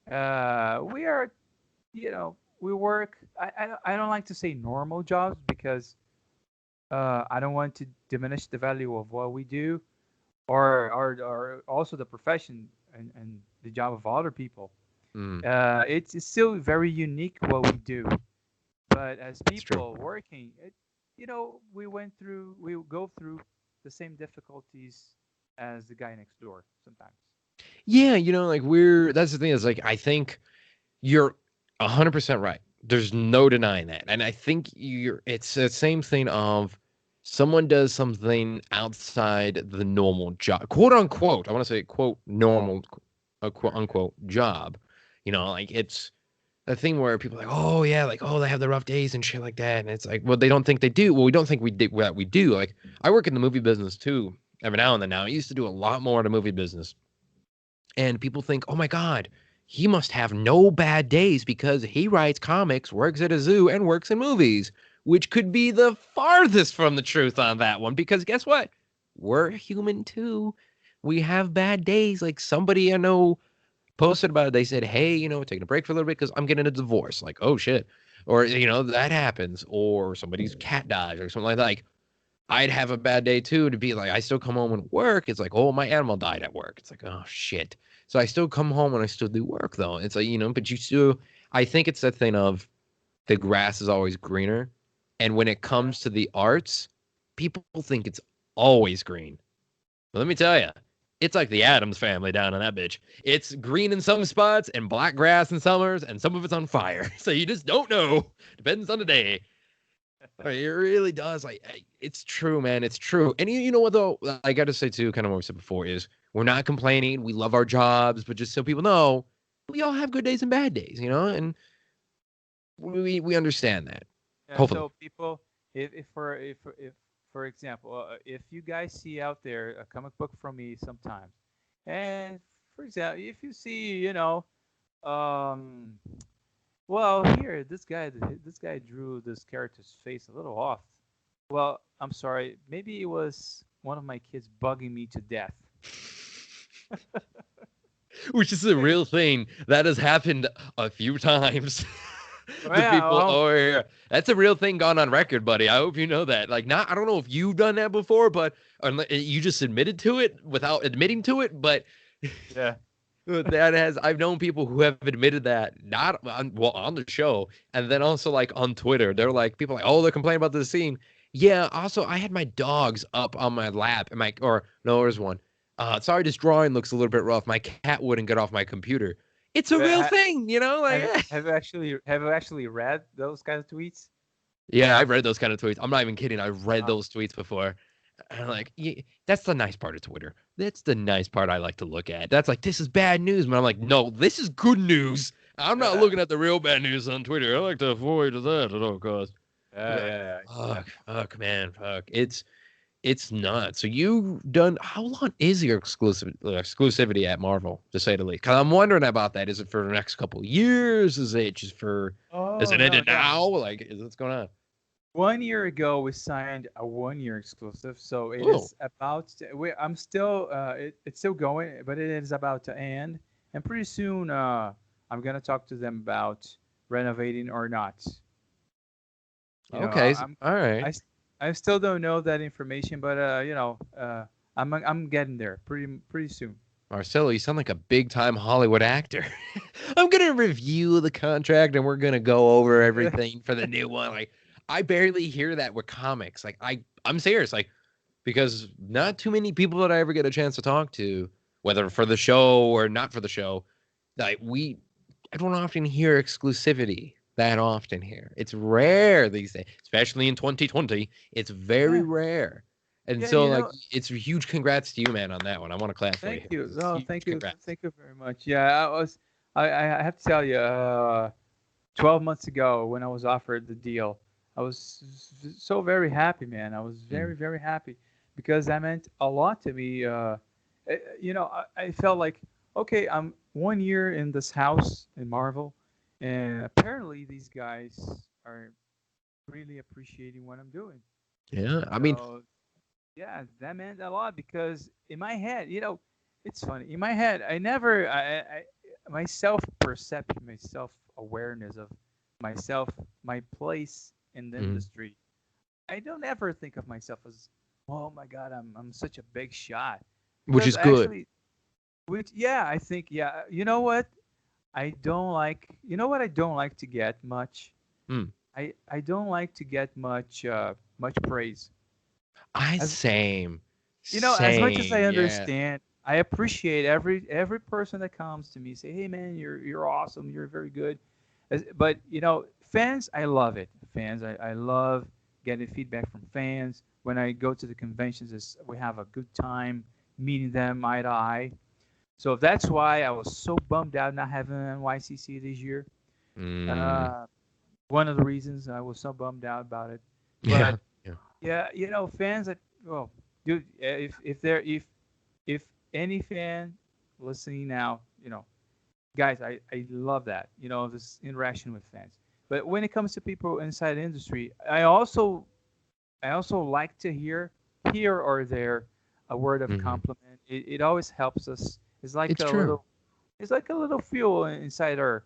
we are, we work. I don't like to say normal jobs because I don't want to diminish the value of what we do, or also the profession and the job of other people. Mm, It's still very unique what we do, but as it's true. people working, we go through the same difficulties as the guy next door sometimes. Yeah, like that's the thing is like I think you're 100% right. There's no denying that. And I think it's the same thing of someone does something outside the normal job, quote unquote. I want to say quote normal, quote unquote job. Like it's the thing where people are like, oh yeah, like oh they have the rough days and shit like that, and it's like, well they don't think they do. Well, we don't think we do that we do. Like I work in the movie business too, every now and then. Now I used to do a lot more in the movie business, and people think, oh my god, he must have no bad days because he writes comics, works at a zoo, and works in movies, which could be the farthest from the truth on that one. Because guess what? We're human too. We have bad days. Like somebody I know posted about it. They said, hey, taking a break for a little bit because I'm getting a divorce. Like, oh shit. Or, that happens. Or somebody's cat dies or something like that. Like, I'd have a bad day too to be like, I still come home and work. It's like, oh, my animal died at work. It's like, oh shit. So I still come home and I still do work though. It's like, but you still, I think it's that thing of the grass is always greener. And when it comes to the arts, people think it's always green. But let me tell you, it's like the Addams family down in that bitch. It's green in some spots and black grass in summers, and some of it's on fire. So you just don't know. Depends on the day. It really does. It's true, man. It's true. And you know what, though? I got to say, too, kind of what we said before is we're not complaining. We love our jobs, but just so people know, we all have good days and bad days, and we understand that. Yeah, Hopefully. so people, if for example, if you guys see out there a comic book from me sometimes, and for example, if you see, um, well, here this guy drew this character's face a little off. Well, I'm sorry, maybe it was one of my kids bugging me to death. Which is a real thing that has happened a few times. The Yeah, people over here. That's a real thing gone on record, buddy. I hope you know that. Like, not, I don't know if you've done that before, but you just admitted to it without admitting to it. But yeah. I've known people who have admitted that, not on the show, and then also like on Twitter. They're like, people are like, oh, they're complaining about the scene. Yeah. Also, I had my dogs up on my lap, and no, there's one. Sorry, this drawing looks a little bit rough. My cat wouldn't get off my computer. It's a real Ha- thing, like. have you actually read those kind of tweets? Yeah, I've read those kind of tweets. I'm not even kidding. I've read Uh, those tweets before. And I'm like, yeah, that's the nice part of Twitter. That's the nice part I like to look at. That's like, this is bad news. But I'm like, no, this is good news. I'm not yeah, looking at the real bad news on Twitter. I like to avoid that at all costs. yeah, yeah, yeah. Fuck, man, fuck. It's not. So you done? How long is your exclusivity at Marvel, to say the least? Because I'm wondering about that. Is it for the next couple of years? Is it just for? Is Oh it no, ended no. now? Like, what's going on? 1 year ago, we signed a 1 year exclusive, so it Oh, is about. I'm still. It's still going, but it is about to end, and pretty soon, I'm gonna talk to them about renovating or not. okay. I'm. All right. I. I still don't know that information, but I'm getting there pretty soon. Marcelo, you sound like a big time Hollywood actor. I'm gonna review the contract and we're gonna go over everything for the new one. Like, I barely hear that with comics. Like, I'm serious. Like, because not too many people that I ever get a chance to talk to, whether for the show or not for the show, like I don't often hear exclusivity that often here. It's rare these days, especially in 2020. It's very Yeah, rare. And yeah, so, like, it's a huge congrats to you, man, on that one. I want to clap for you. thank you. It's Oh, huge congrats. thank you very much. Yeah, I have to tell you, 12 months ago when I was offered the deal, I was so very happy, man. I was Mm. very happy because that meant a lot to me. I felt like, okay, I'm 1 year in this house in Marvel, and apparently these guys are really appreciating what I'm doing. Yeah, I mean, So yeah, that meant a lot because in my head, it's funny. In my head, I never, my self perception, my self awareness of myself, my place in the mm, industry. I don't ever think of myself as, oh my God, I'm such a big shot. which Because is good. actually, which yeah, I think yeah. You know what? I don't like. You know what? I don't like to get much. Mm. I don't like to get much praise. I As same, as much as I same. Yeah. understand, I appreciate every person that comes to me say, "Hey, man, you're awesome. You're very good." But fans, I love it. Fans, I love getting feedback from fans. When I go to the conventions, we have a good time meeting them eye to eye. So that's why I was so bummed out not having an NYCC this year. Mm. Uh, One of the reasons I was so bummed out about it. Yeah. But Yeah. yeah, fans that well, dude, if any fan listening now, guys, I love that. This interaction with fans. But when it comes to people inside the industry, I also like to hear here or there a word of Hmm. compliment. It always helps us. It's like It's a true. little it's like a little fuel inside our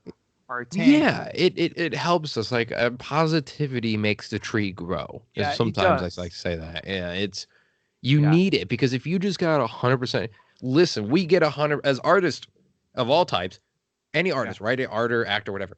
tank. Yeah, it helps us. Like positivity makes the tree grow. Is Yeah, it sometimes I like does. to say that. Yeah, it's you Yeah, need it because if you just got 100%, listen, we get 100 as artists of all types, any yeah, artist, right? Artist, actor, whatever.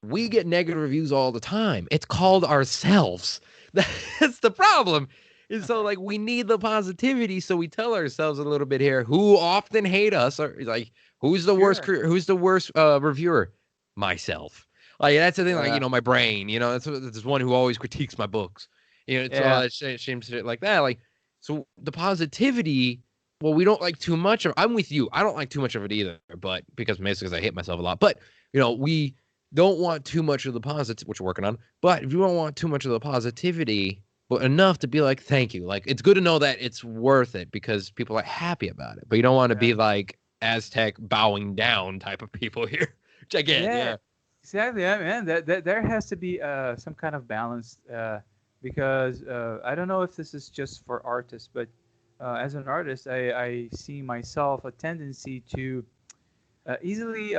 We get negative reviews all the time. It's called ourselves. That's the problem. And so like we need the positivity. So we tell ourselves a little bit here who often hate us or like sure. who's the worst reviewer? Myself. Like that's the thing, like, Yeah, my brain, that's one who always critiques my books. It's all yeah, that shame shit like that. Like, so the positivity, well, we don't like too much of I'm with you. I don't like too much of it either, but because I hate myself a lot. But we don't want too much of the positive, which we're working on. But if you don't want too much of the positivity, but enough to be like, thank you. Like, it's good to know that it's worth it because people are happy about it. But you don't want to yeah, be like Aztec bowing down type of people here, which I get. yeah. Yeah. Exactly, yeah, man. That there has to be some kind of balance because I don't know if this is just for artists, but as an artist, I see myself a tendency to easily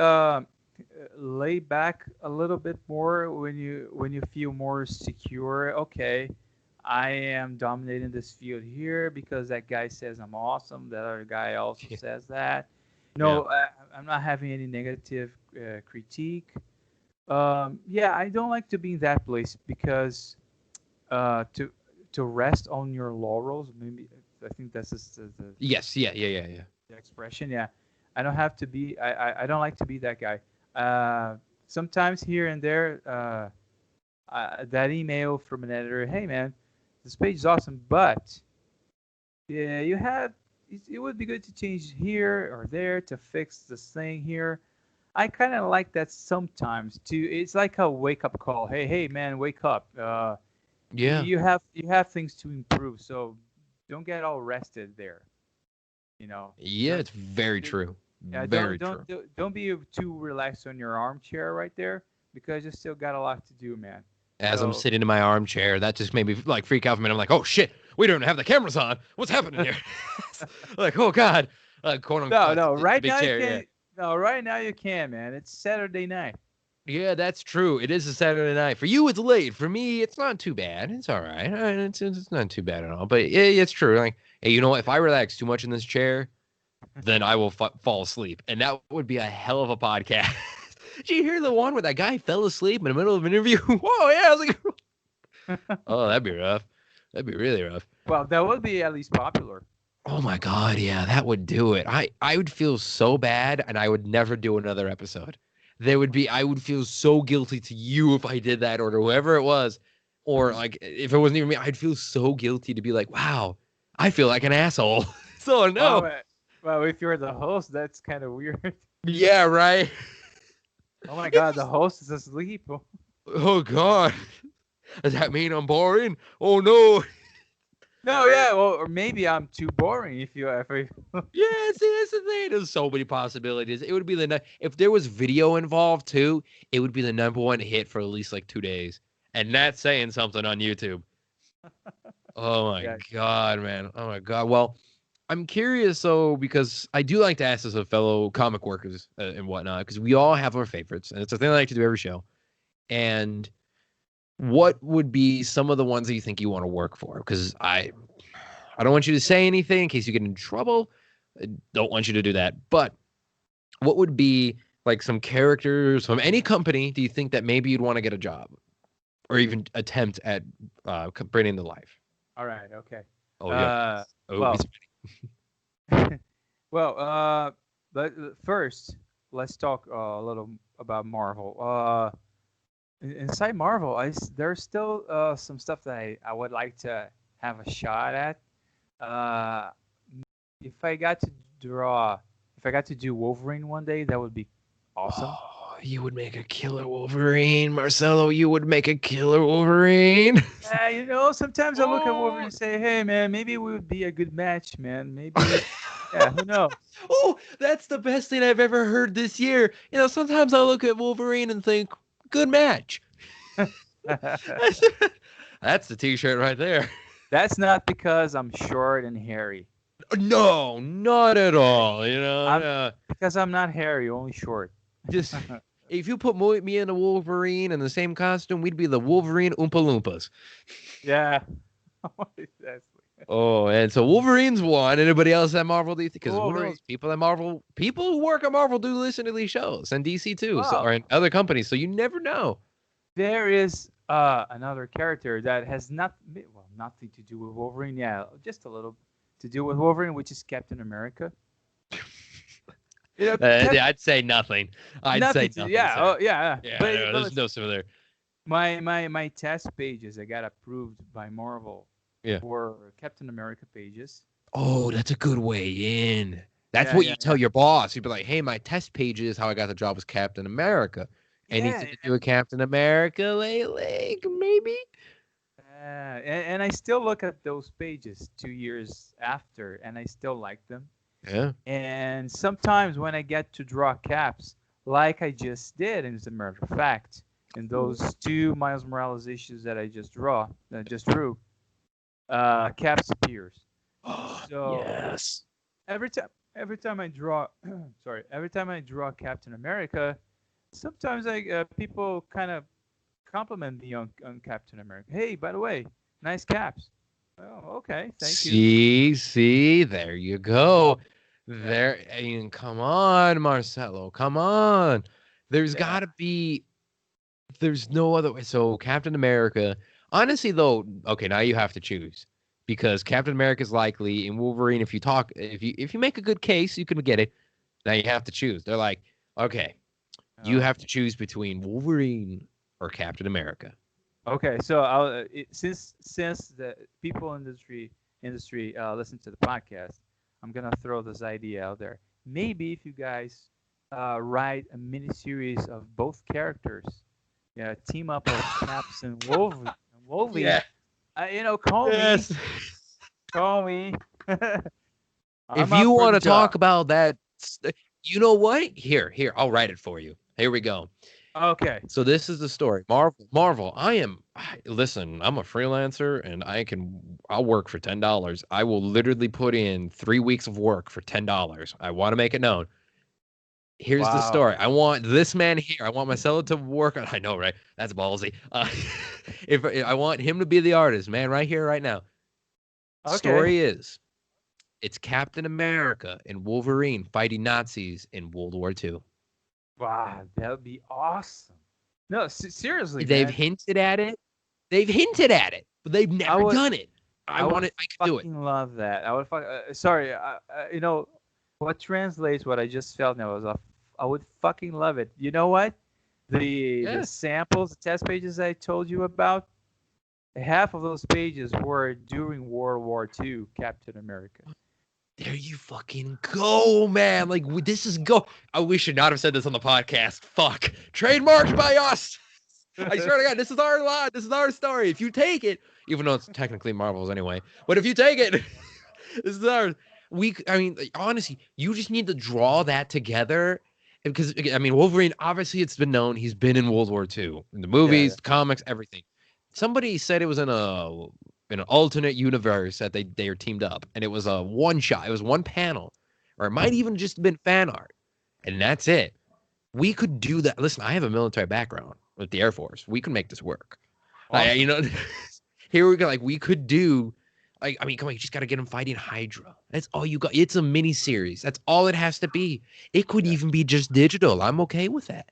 lay back a little bit more when you feel more secure. Okay, I am dominating this field here because that guy says I'm awesome. That other guy also says that. Yeah. No, I'm not having any negative critique. Yeah, I don't like to be in that place because to rest on your laurels. Maybe I think that's just Yes. Yeah. Yeah. Yeah. Yeah. the expression. Yeah, I don't have to be. I don't like to be that guy. Sometimes here and there, that email from an editor. Hey man, this page is awesome, but yeah, it would be good to change here or there to fix this thing here. I kind of like that sometimes too. It's like a wake up call. Hey man, wake up. Yeah. You have things to improve, so don't get all rested there. You know, Yeah. don't It's very d- true. yeah, Very true. don't be too relaxed on your armchair right there because you still got a lot to do, man. As I'm So sitting in my armchair, that just made me like freak out for a minute. I'm like, oh shit, we don't have the cameras on. What's happening here? Like, oh god, quote no, unquote, no, it's a right big now you chair. Yeah, can. No, right now you can, man. It's Saturday night. yeah, that's true. It is a Saturday night. For you, it's late. For me, it's not too bad. It's all right. It's not too bad at all. But yeah, it's true. Like, hey, you know what? If I relax too much in this chair, then I will fall asleep, and that would be a hell of a podcast. Did you hear the one where that guy fell asleep in the middle of an interview? Whoa, yeah, I was like, oh, that'd be rough. That'd be really rough. Well, that would be at least popular. Oh my god, yeah, that would do it. I would feel so bad and I would never do another episode. I would feel so guilty to you if I did that or to whoever it was. Or like if it wasn't even me, I'd feel so guilty to be like, wow, I feel like an asshole. So Well, no. if you're the host, that's kind of weird. Yeah, right. Oh my If God, the host is asleep. oh god. Does that mean I'm boring? Oh no. No, yeah, well, or maybe I'm too boring if I. Yeah, see, that's the thing. There's so many possibilities. It would be if there was video involved too, it would be the number one hit for at least like 2 days, and that's saying something on YouTube. Oh my Yeah, god, man! Oh my god. Well, I'm curious though because I do like to ask this of fellow comic workers and whatnot because we all have our favorites, and it's a thing I like to do every show. And what would be some of the ones that you think you want to work for? Because I don't want you to say anything in case you get in trouble. I don't want you to do that. But what would be like some characters from any company do you think that maybe you'd want to get a job or even attempt at bringing to life? all right, okay. Oh, yeah. Uh, Oh, well, well, but first, let's talk a little about Marvel. Inside Marvel, there's still some stuff that I would like to have a shot at. Uh, if I got to draw, if I got to do Wolverine one day, that would be awesome. oh You would make a killer Wolverine, Marcelo. You would make a killer Wolverine. Sometimes I look at Wolverine Oh, and say, "Hey, man, maybe we would be a good match, man. Maybe, yeah, who knows?" oh, that's the best thing I've ever heard this year. Sometimes I look at Wolverine and think, good match. That's, that's the T-shirt right there. That's not because I'm short and hairy. No, not at Okay, all. I'm because I'm not hairy, only short. Just if you put me and a Wolverine in the same costume, we'd be the Wolverine Oompa Loompas. Yeah. That's Oh, and so Wolverine's one. Anybody else at Marvel? Do you think? Because who Wolverine. knows? People at Marvel, people who work at Marvel do listen to these shows, and DC too, so Oh, or in other companies. So you never know. there is another character that has nothing to do with Wolverine. Yeah, just a little to do with Wolverine, which is Captain America. Yeah, I'd say nothing. I'd say Nothing to nothing. yeah, Sir. oh yeah. Yeah, But, no, but there's no similar. my test pages I got approved by Marvel Yeah. were Captain America pages. Oh, that's a good way in. That's Yeah, what yeah, you yeah. tell your boss. You'd be like, "Hey, my test page is how I got the job as Captain America. Yeah, Anything to do with Captain America lately? Maybe." and I still look at those pages 2 years after, and I still like them. Yeah. And sometimes when I get to draw caps, like I just did, and as a matter of fact, in those two Miles Morales issues that I just drew, caps appears. So Yes. every time I draw, every time I draw Captain America, sometimes people kind of compliment me on Captain America. Hey, by the way, nice caps. Oh, okay, thank you. See, there you go. Yeah, There, I mean, come on, Marcelo, come on. There's yeah. got to be. There's no other way. So Captain America, honestly though, okay, now you have to choose because Captain America is likely in Wolverine. If you make a good case, you can get it. Now you have to choose. They're like, okay, you have to Okay. choose between Wolverine or Captain America. Okay, so since the people industry listen to the podcast, I'm gonna throw this idea out there. Maybe if you guys write a mini series of both characters, yeah, team up of Caps and Wolverine, Yeah. call me, Yes. call me. I'm If up you for want the to talk job. about that, you know what? Here, I'll write it for you. Here we go. Okay. So this is the story. Marvel. Listen, I'm a freelancer and I'll work for $10. I will literally put in 3 weeks of work for $10. I want to make it known. Here's the Wow. story. I want this man here. I want Marcelo to work on. I know, right? That's ballsy. If I want him to be the artist, man, right here, right now. Okay. Story is it's Captain America and Wolverine fighting Nazis in World War II. Wow, that would be awesome. No, seriously, They've man. hinted at it. They've hinted at it, but they've I never would done it. I I would want it. I could do it. fucking love that. I would sorry, what translates what I just felt now was I would fucking love it. You know what? The Yeah. samples, the test pages I told you about, half of those pages were during World War II, Captain America. There you fucking go, man. Like this is go. We should not have said this on the podcast. Fuck. Trademarked by us. I swear to God, this is our line. This is our story. If you take it, even though it's technically Marvel's anyway, but if you take it, this is ours. I mean, like, honestly, you just need to draw that together. Because I mean, Wolverine, obviously, it's been known he's been in World War II, in the Yeah, yeah. movies, comics, everything. Somebody said it was in an alternate universe that they are teamed up, and it was a one shot. It was one panel, or it might even just have been fan art, and that's it. We could do that. Listen, I have a military background with the Air Force. We could make this work. Awesome. Here we go. Like we could do. Like I mean, come on, you just got to get him fighting Hydra. That's all you got. It's a mini series. That's all it has to be. It could Yeah. even be just digital. I'm okay with that.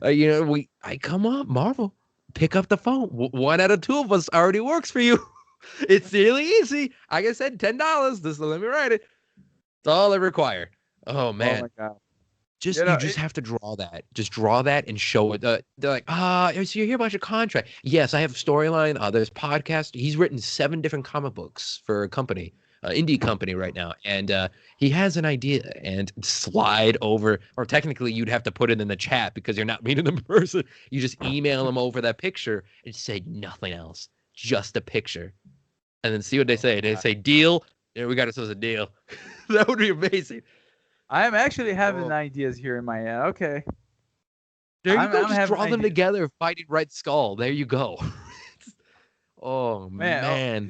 Yeah. I come on, Marvel, pick up the phone. One out of two of us already works for you. It's really easy. Like I said, $10. Just let me write it. It's all I require. Oh Oh man. my God. You just have to draw that. Just draw that and show it. They're like, so you hear about your contract? Yes, I have storyline. There's podcast. He's written 7 different comic books for a company. indie company right now, and he has an idea and slide over, or technically you'd have to put it in the chat because you're not meeting them in person. You just email them over that picture and say nothing else, just a picture, and then see what they say. They say deal. Yeah, we got ourselves a deal. That would be amazing. I'm actually having Oh. ideas here in my head. Okay. There you go. I'm Just having draw them ideas. together, fighting Red Skull. There you go. Oh Man, man.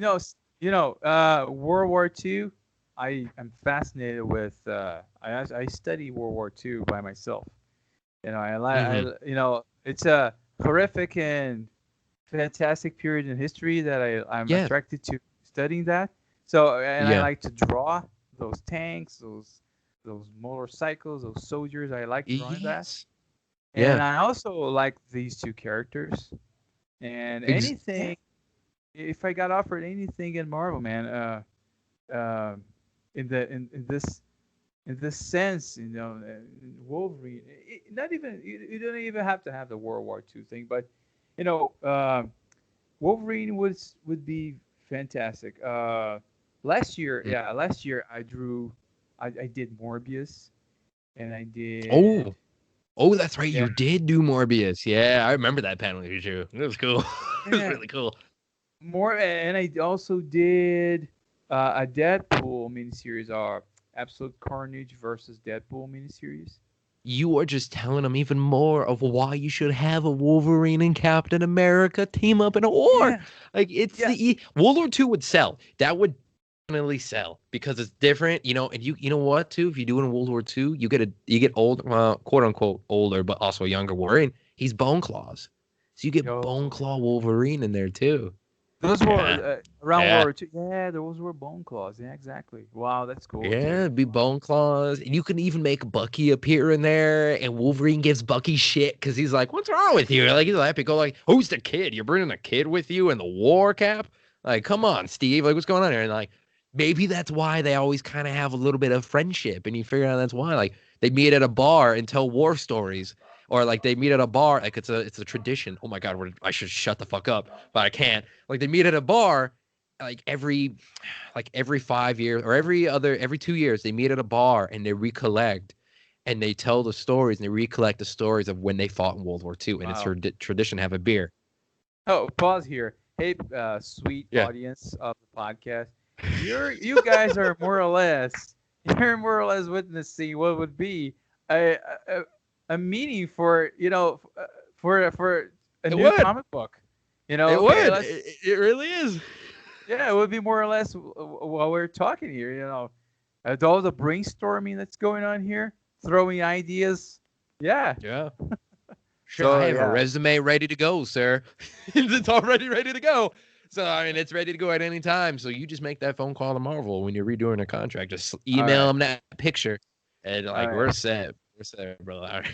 World War II. I am fascinated with. I study World War II by myself. I like. Mm-hmm. It's a horrific and fantastic period in history that I'm Yes. attracted to studying that. So, and I Yeah. like to draw those tanks, those motorcycles, those soldiers. I like drawing that. Yes. And Yeah. I also like these two characters. And Ex- anything, if I got offered anything in Marvel, man, uh, in this sense, Wolverine. Not even you don't even have to have the World War II thing, but you know, uh, Wolverine would be fantastic. Mm. Last year I did Morbius, and I did, Oh. Oh, that's right. yeah, You did do Morbius. Yeah, I remember that panel you drew. It was cool. It was yeah, really cool. and I also did a Deadpool miniseries, or Absolute Carnage versus Deadpool miniseries. You are just telling them even more of why you should have a Wolverine and Captain America team up in a war. Yeah, Like it's yeah. World War II would sell. That would definitely sell because it's different, and you know what too? If you do it in World War II, you get old, quote unquote older, but also younger Wolverine. He's Bone Claws, so you get Bone Yo, Claw Wolverine in there too. those Yeah, were around World yeah. War II. Yeah, those were bone claws. Yeah, exactly. Wow, that's cool Yeah, too. it'd be Bone Claws. And you can even make Bucky appear in there, and Wolverine gives Bucky shit because he's like, "What's wrong with you?" Like he's happy go like, "Who's the kid? You're bringing a kid with you in the war, Cap? Like, come on, Steve. Like, what's going on here?" And like, maybe that's why they always kind of have a little bit of friendship, and you figure out that's why. Like, they meet at a bar and tell war stories, or like they meet at a bar. Like it's a tradition. Oh my God, I should shut the fuck up, but I can't. Like they meet at a bar, like every 5 years or every 2 years they meet at a bar and they recollect and they tell the stories and they recollect the stories of when they fought in World War II, and it's Wow. her tradition to have a beer. Oh, pause here. Hey, sweet Yeah. audience of the podcast, you guys are more or less you're more or less witnessing what would be a a, a meaning for for a It new would. comic book. It Okay, would. let's It really is. yeah, it would be more or less while we're talking here. All the brainstorming that's going on here, throwing ideas. Yeah. Yeah. Shit, I So have a yeah. resume ready to go, sir. It's already ready to go. So I mean, it's ready to go at any time. So you just make that phone call to Marvel when you're redoing a contract. Just All email right. them that picture, and All like right. we're set. We're set, bro. All right.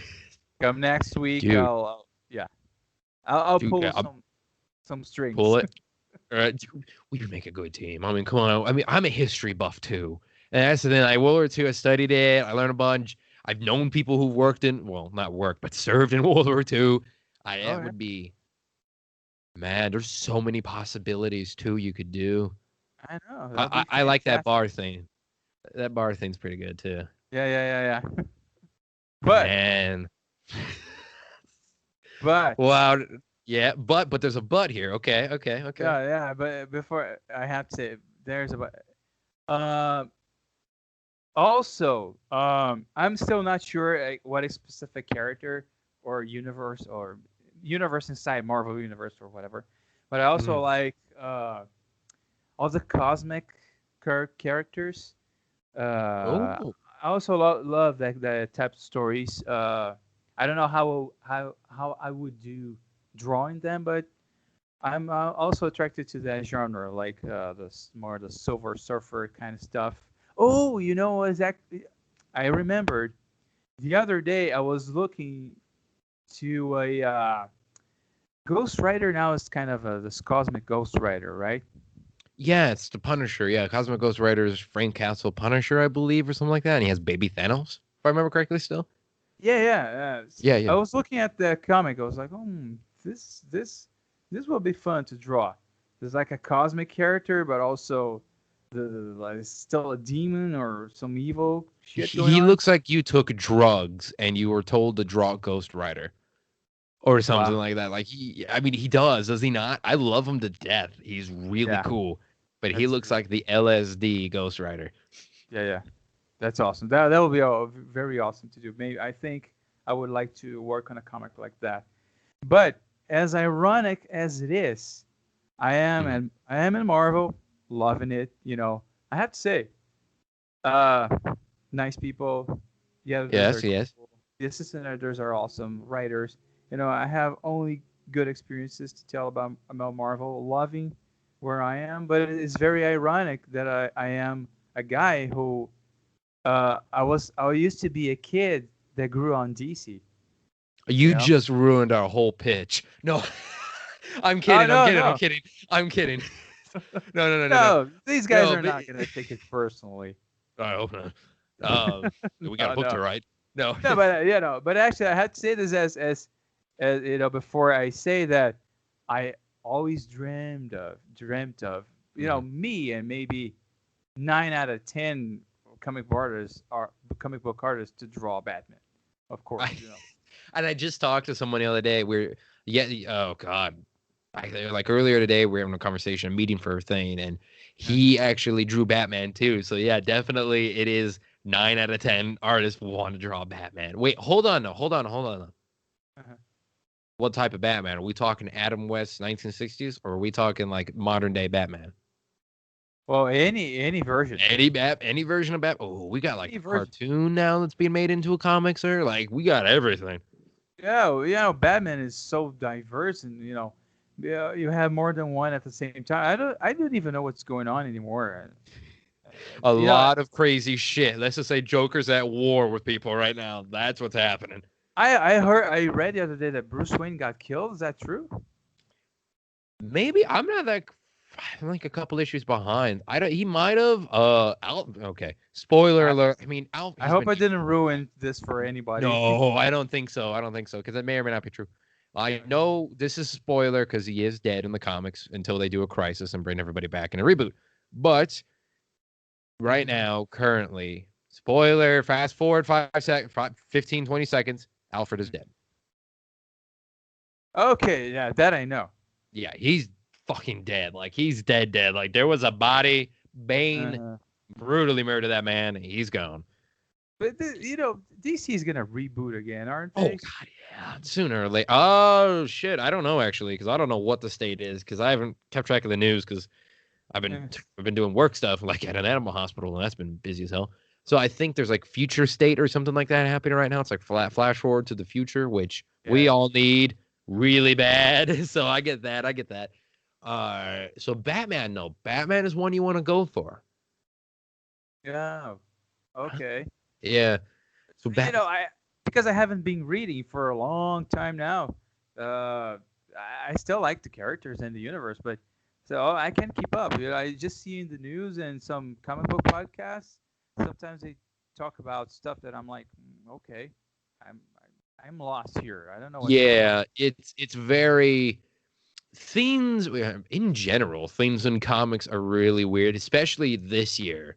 Come next week. Dude, Yeah. I'll dude, pull I'll some pull strings. it. We would make a good team. I mean, come on. I mean, I'm a history buff too, and that's the thing. Like World War II, I studied it. I learned a bunch. I've known people who worked in, well, not worked, but served in World War II. Oh That yeah. would be, man. There's so many possibilities too you could do. I know. That'll be I like that fantastic. bar thing. That bar thing's pretty good too. Yeah. But Man, but wow. Yeah, but there's a but here. Okay. yeah. But before I have to, there's a but. Um. Also, I'm still not sure what a specific character or universe inside Marvel Universe or whatever. But I also Mhm. like all the cosmic characters. Oh, I also love that type of stories. I don't know how I would do drawing them, but I'm also attracted to that genre, like more the Silver Surfer kind of stuff. Oh, exactly. I remembered the other day I was looking to a Ghost Rider. Now it's kind of this cosmic Ghost Rider, right? yeah, it's the Punisher. Yeah, Cosmic Ghost Rider's Frank Castle Punisher, I believe, or something like that. And he has Baby Thanos, if I remember correctly. Still. Yeah. Yeah, I yeah. was looking at the comic. I was like, this will be fun to draw. There's like a cosmic character, but also like, still a demon or some evil shit going He on? looks like you took drugs and you were told to draw Ghost Rider or something Wow. like that. Like I mean, he does he not? I love him to death. He's really Yeah, cool, but he that's looks great. like the LSD Ghost Rider. Yeah, yeah. That's awesome. That will be very awesome to do. Maybe I think I would like to work on a comic like that. But as ironic as it is, Mhm. I am in Marvel, loving it. I have to say, uh, nice people. The editors Yes, are yes. cool. The assistant editors are awesome. Writers. I have only good experiences to tell about Marvel. Loving where I am, but it is very ironic that I am a guy who I used to be a kid that grew on DC. You You know? just ruined our whole pitch. No, I'm Oh kidding. I'm no, kidding. I'm no, kidding. I'm kidding. No, no, no, no, no. no. These guys No, are but not gonna take it personally. I hope not. We got No, a book no, to write. No. no. But but actually, I had to say this as before I say that I always dreamt of Mhm. me and maybe 9 out of 10 comic book artists to draw Batman. Of course, I, and I just talked to someone the other day. Yeah, oh God, like earlier today, we were having a conversation, a meeting for a thing, and Yeah. he actually drew Batman too. So yeah, definitely it is 9 out of 10 artists want to draw Batman. Wait, hold on, no, hold on. Uh-huh. What type of Batman? Are we talking Adam West 1960s, or are we talking like modern day Batman? Well, any version, Any version of Batman? Oh, we got like any a version. cartoon now that's being made into a comic, sir. Like we got everything. Yeah, Batman is so diverse, and yeah, you have more than one at the same time. I don't even know what's going on anymore. A You know, lot of crazy shit. Let's just say Joker's at war with people right now. That's what's happening. I read the other day that Bruce Wayne got killed. Is that true? Maybe I'm not that. I'm like a couple issues behind. I don't. He might have. Okay. Spoiler I alert. I mean, Al. I He's hope been. I didn't ruin this for anybody. No, I don't think so. I don't think so because that may or may not be true. I Okay. know this is a spoiler because he is dead in the comics until they do a crisis and bring everybody back in a reboot. But right Mhm. now, currently, spoiler. Fast forward 5 seconds, 15, 20 seconds. Alfred is Mhm. dead. Okay, yeah, that I know. Yeah, he's fucking dead. Like he's dead, dead. Like there was a body. Bane Uh, brutally murdered that man. He's gone. but DC is gonna reboot again, aren't Oh they? god, yeah. Sooner or later. Oh shit, I don't know actually because I don't know what the state is because I haven't kept track of the news because I've been Yeah. I've been doing work stuff like at an animal hospital and that's been busy as hell. So I think there's like future state or something like that happening right now. It's like flash forward to the future, which we Yeah. all need really bad. So I get that. I get that. So Batman, no, Batman is one you want to go for. Yeah. Okay. Yeah. So I because I haven't been reading for a long time now. I still like the characters and the universe, but so I can't keep up. I just see in the news and some comic book podcasts. Sometimes they talk about stuff that I'm like, okay, I'm lost here. I don't know what's going on. yeah, it's very themes in general. Themes in comics are really weird, especially this year.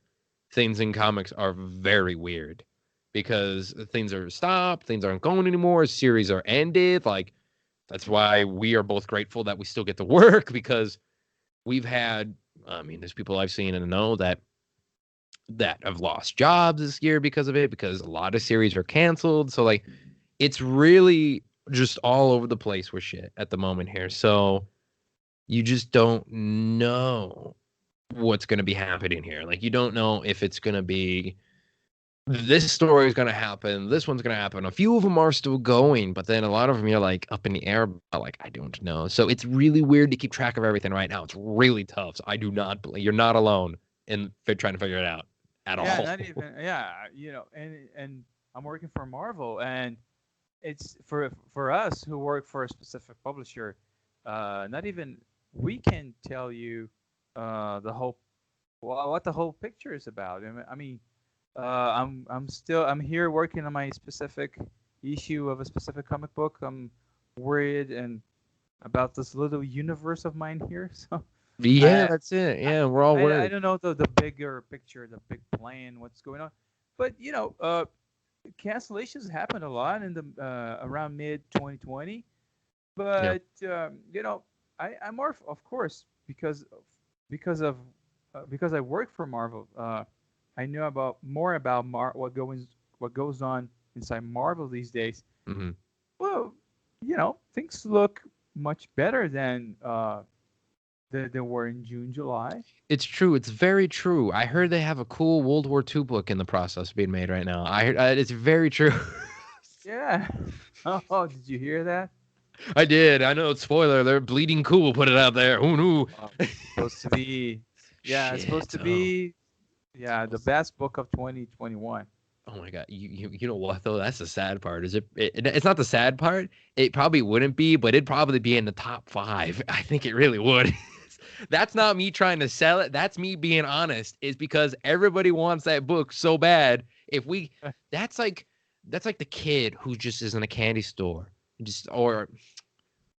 Things in comics are very weird because things are stopped, things aren't going anymore, series are ended. Like that's why we are both grateful that we still get to work because we've had. I mean, there's people I've seen and know that have lost jobs this year because of it because a lot of series are canceled. So like it's really just all over the place with shit at the moment here. So you just don't know what's going to be happening here. Like you don't know if it's going to be this story is going to happen, this one's going to happen. A few of them are still going, but then a lot of them you're like up in the air. Like I don't know. So it's really weird to keep track of everything right now. It's really tough. So I do not believe you're not alone in trying to figure it out at Yeah, all. not even yeah, and I'm working for Marvel, and it's for us who work for a specific publisher. Not even we can tell you the whole what the whole picture is about. I mean, I'm here working on my specific issue of a specific comic book. I'm worried and about this little universe of mine here. So Yeah, I that's it. Yeah, we're all I worried. don't know the bigger picture, the big plan, what's going on, but cancellations happened a lot in the around mid 2020. Yeah. But I'm more of course because of because I work for Marvel. I know about more about what goes on inside Marvel these days. Hmm. Well, things look much better than they were in June, July. It's true. It's very true. I heard they have a cool World War II book in the process of being made right now. I heard it's very true. Yeah. Oh, did you hear that? I did. I know. Spoiler. They're bleeding cool. Put it out there. Who knew? Supposed to be, yeah, it's supposed Shit. to Oh. be, yeah, the best book of 2021. Oh my god. You know what though? That's the sad part. It's not the sad part. It probably wouldn't be, but it'd probably be in the top 5. I think it really would. That's not me trying to sell it. That's me being honest. Is because everybody wants that book so bad. If we that's like that's like the kid who just is in a candy store. Just or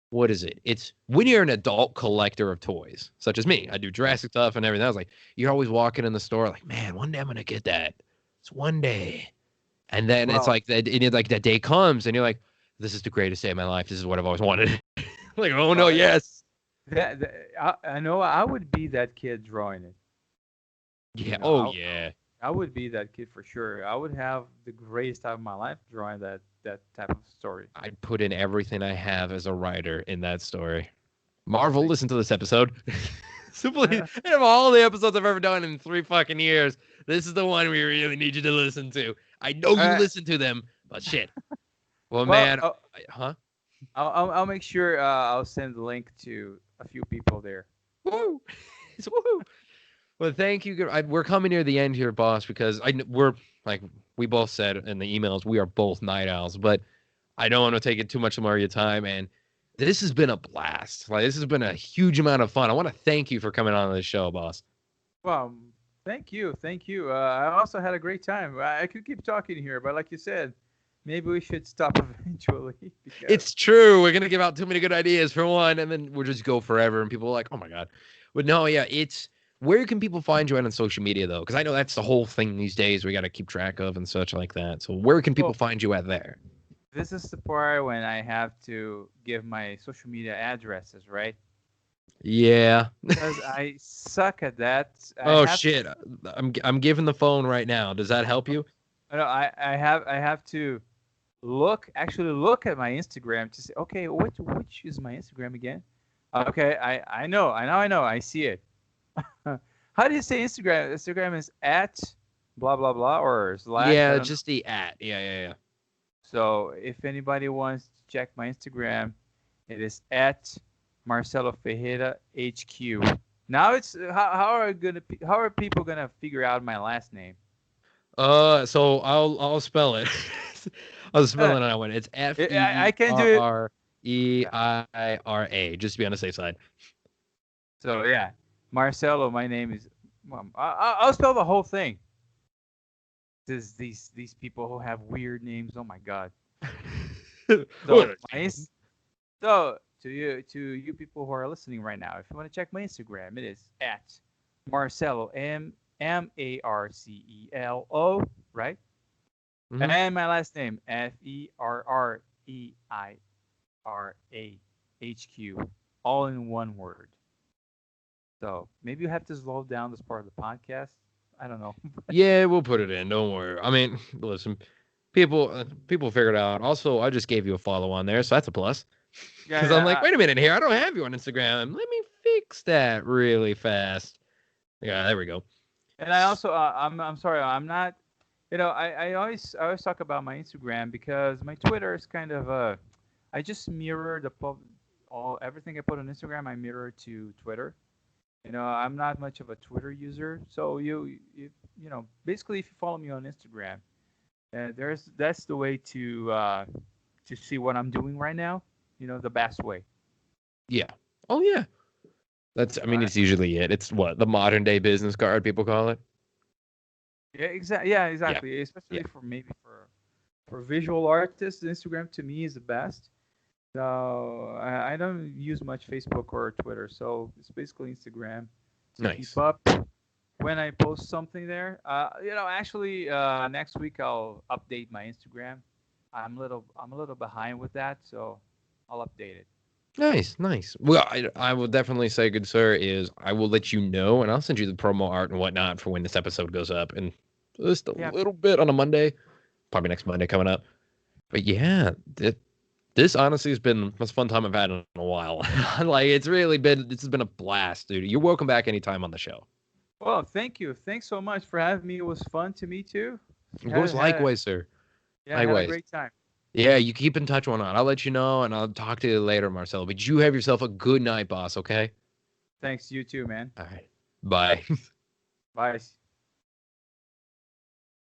what is it? It's when you're an adult collector of toys, such as me. I do Jurassic stuff and everything. I was like, you're always walking in the store, like, man, one day I'm gonna get that. It's one day. And then it's Well, like that day comes and you're like, this is the greatest day of my life. This is what I've always wanted. Like, oh no, well, yes. I know I would be that kid drawing it. Yeah. Oh I, yeah. I would be that kid for sure. I would have the greatest time of my life drawing that type of story. I'd put in everything I have as a writer in that story. Marvel, Like, listen to this episode. Simply, out of all the episodes I've ever done in 3 fucking years, this is the one we really need you to listen to. I know you uh, listen to them, but shit. Well, well, man, huh? I'll make sure I'll send the link to a few people there. Woo! It's woo! Well, thank you. We're coming near the end here, boss, because we're like we both said in the emails, we are both night owls, but I don't want to take it too much more of your time. And this has been a blast. Like this has been a huge amount of fun. I want to thank you for coming on the show, boss. Well, thank you, thank you. I also had a great time. I could keep talking here, but like you said, maybe we should stop eventually because It's true. We're gonna give out too many good ideas for one, and then we'll just go forever, and people are like, "Oh my god!" But no, yeah, it's where can people find you at on social media though? Because I know that's the whole thing these days. We got to keep track of and such like that. So where can people well, find you at there? this is the part when I have to give my social media addresses, right? Yeah. Because I suck at that. I Oh have shit. I'm giving the phone right now. Does that help you? no, I have to actually look at my Instagram to say, okay, which is my Instagram again? Okay, I know, I see it. How do you say Instagram? Instagram is at blah blah blah or slash. I Yeah, don't know. just the at. Yeah. So if anybody wants to check my Instagram, it is at Marcelo Ferreira HQ. Now it's how are people gonna figure out my last name? So I'll spell it. I'll spell it on one. It's F E I can do R it. R E Yeah. I R A. Just to be on the safe side. So yeah, Marcelo. My name is. Well, I'll spell the whole thing. These people who have weird names. Oh my god. So so to you people who are listening right now, if you want to check my Instagram, it is at Marcelo Marcelo, right? Mhm. And my last name Ferreira HQ, all in one word. So maybe you have to slow down this part of the podcast. I don't know. Yeah, we'll put it in. Don't worry. I mean, listen, people figured out. Also, I just gave you a follow on there, so that's a plus. Yeah, Because I'm like, wait a minute here, I don't have you on Instagram. Let me fix that really fast. Yeah, there we go. and I also I'm sorry, I'm not. I always talk about my Instagram because my Twitter is kind of I just mirror all everything I put on Instagram. I mirror to Twitter. I'm not much of a Twitter user, so basically, if you follow me on Instagram, that's the way to see what I'm doing right now. The best way. Yeah. Oh yeah. I So mean, it's usually it. It's what the modern day business card people call it. yeah, exactly. Yeah, Yeah. exactly. Yeah. Especially for maybe for visual artists, Instagram to me is the best. So I don't use much Facebook or Twitter, so it's basically Instagram to keep Nice. up when I post something there. Actually, next week I'll update my Instagram. I'm a little behind with that, so I'll update it. Nice, nice. Well, I will definitely say, good sir, is I will let you know, and I'll send you the promo art and whatnot for when this episode goes up, and just a Yeah. little bit on a Monday, probably next Monday coming up. But yeah, this honestly has been the most fun time I've had in a while. Like this has been a blast, dude. You're welcome back anytime on the show. Well, thank you. Thanks so much for having me. It was fun to meet you. Of course, Had likewise, sir. had a Likewise. great time. Yeah, you keep in touch one on. I'll let you know, and I'll talk to you later, Marcelo. But you have yourself a good night, boss. Okay. Thanks, you too, man. All right. Bye. Bye.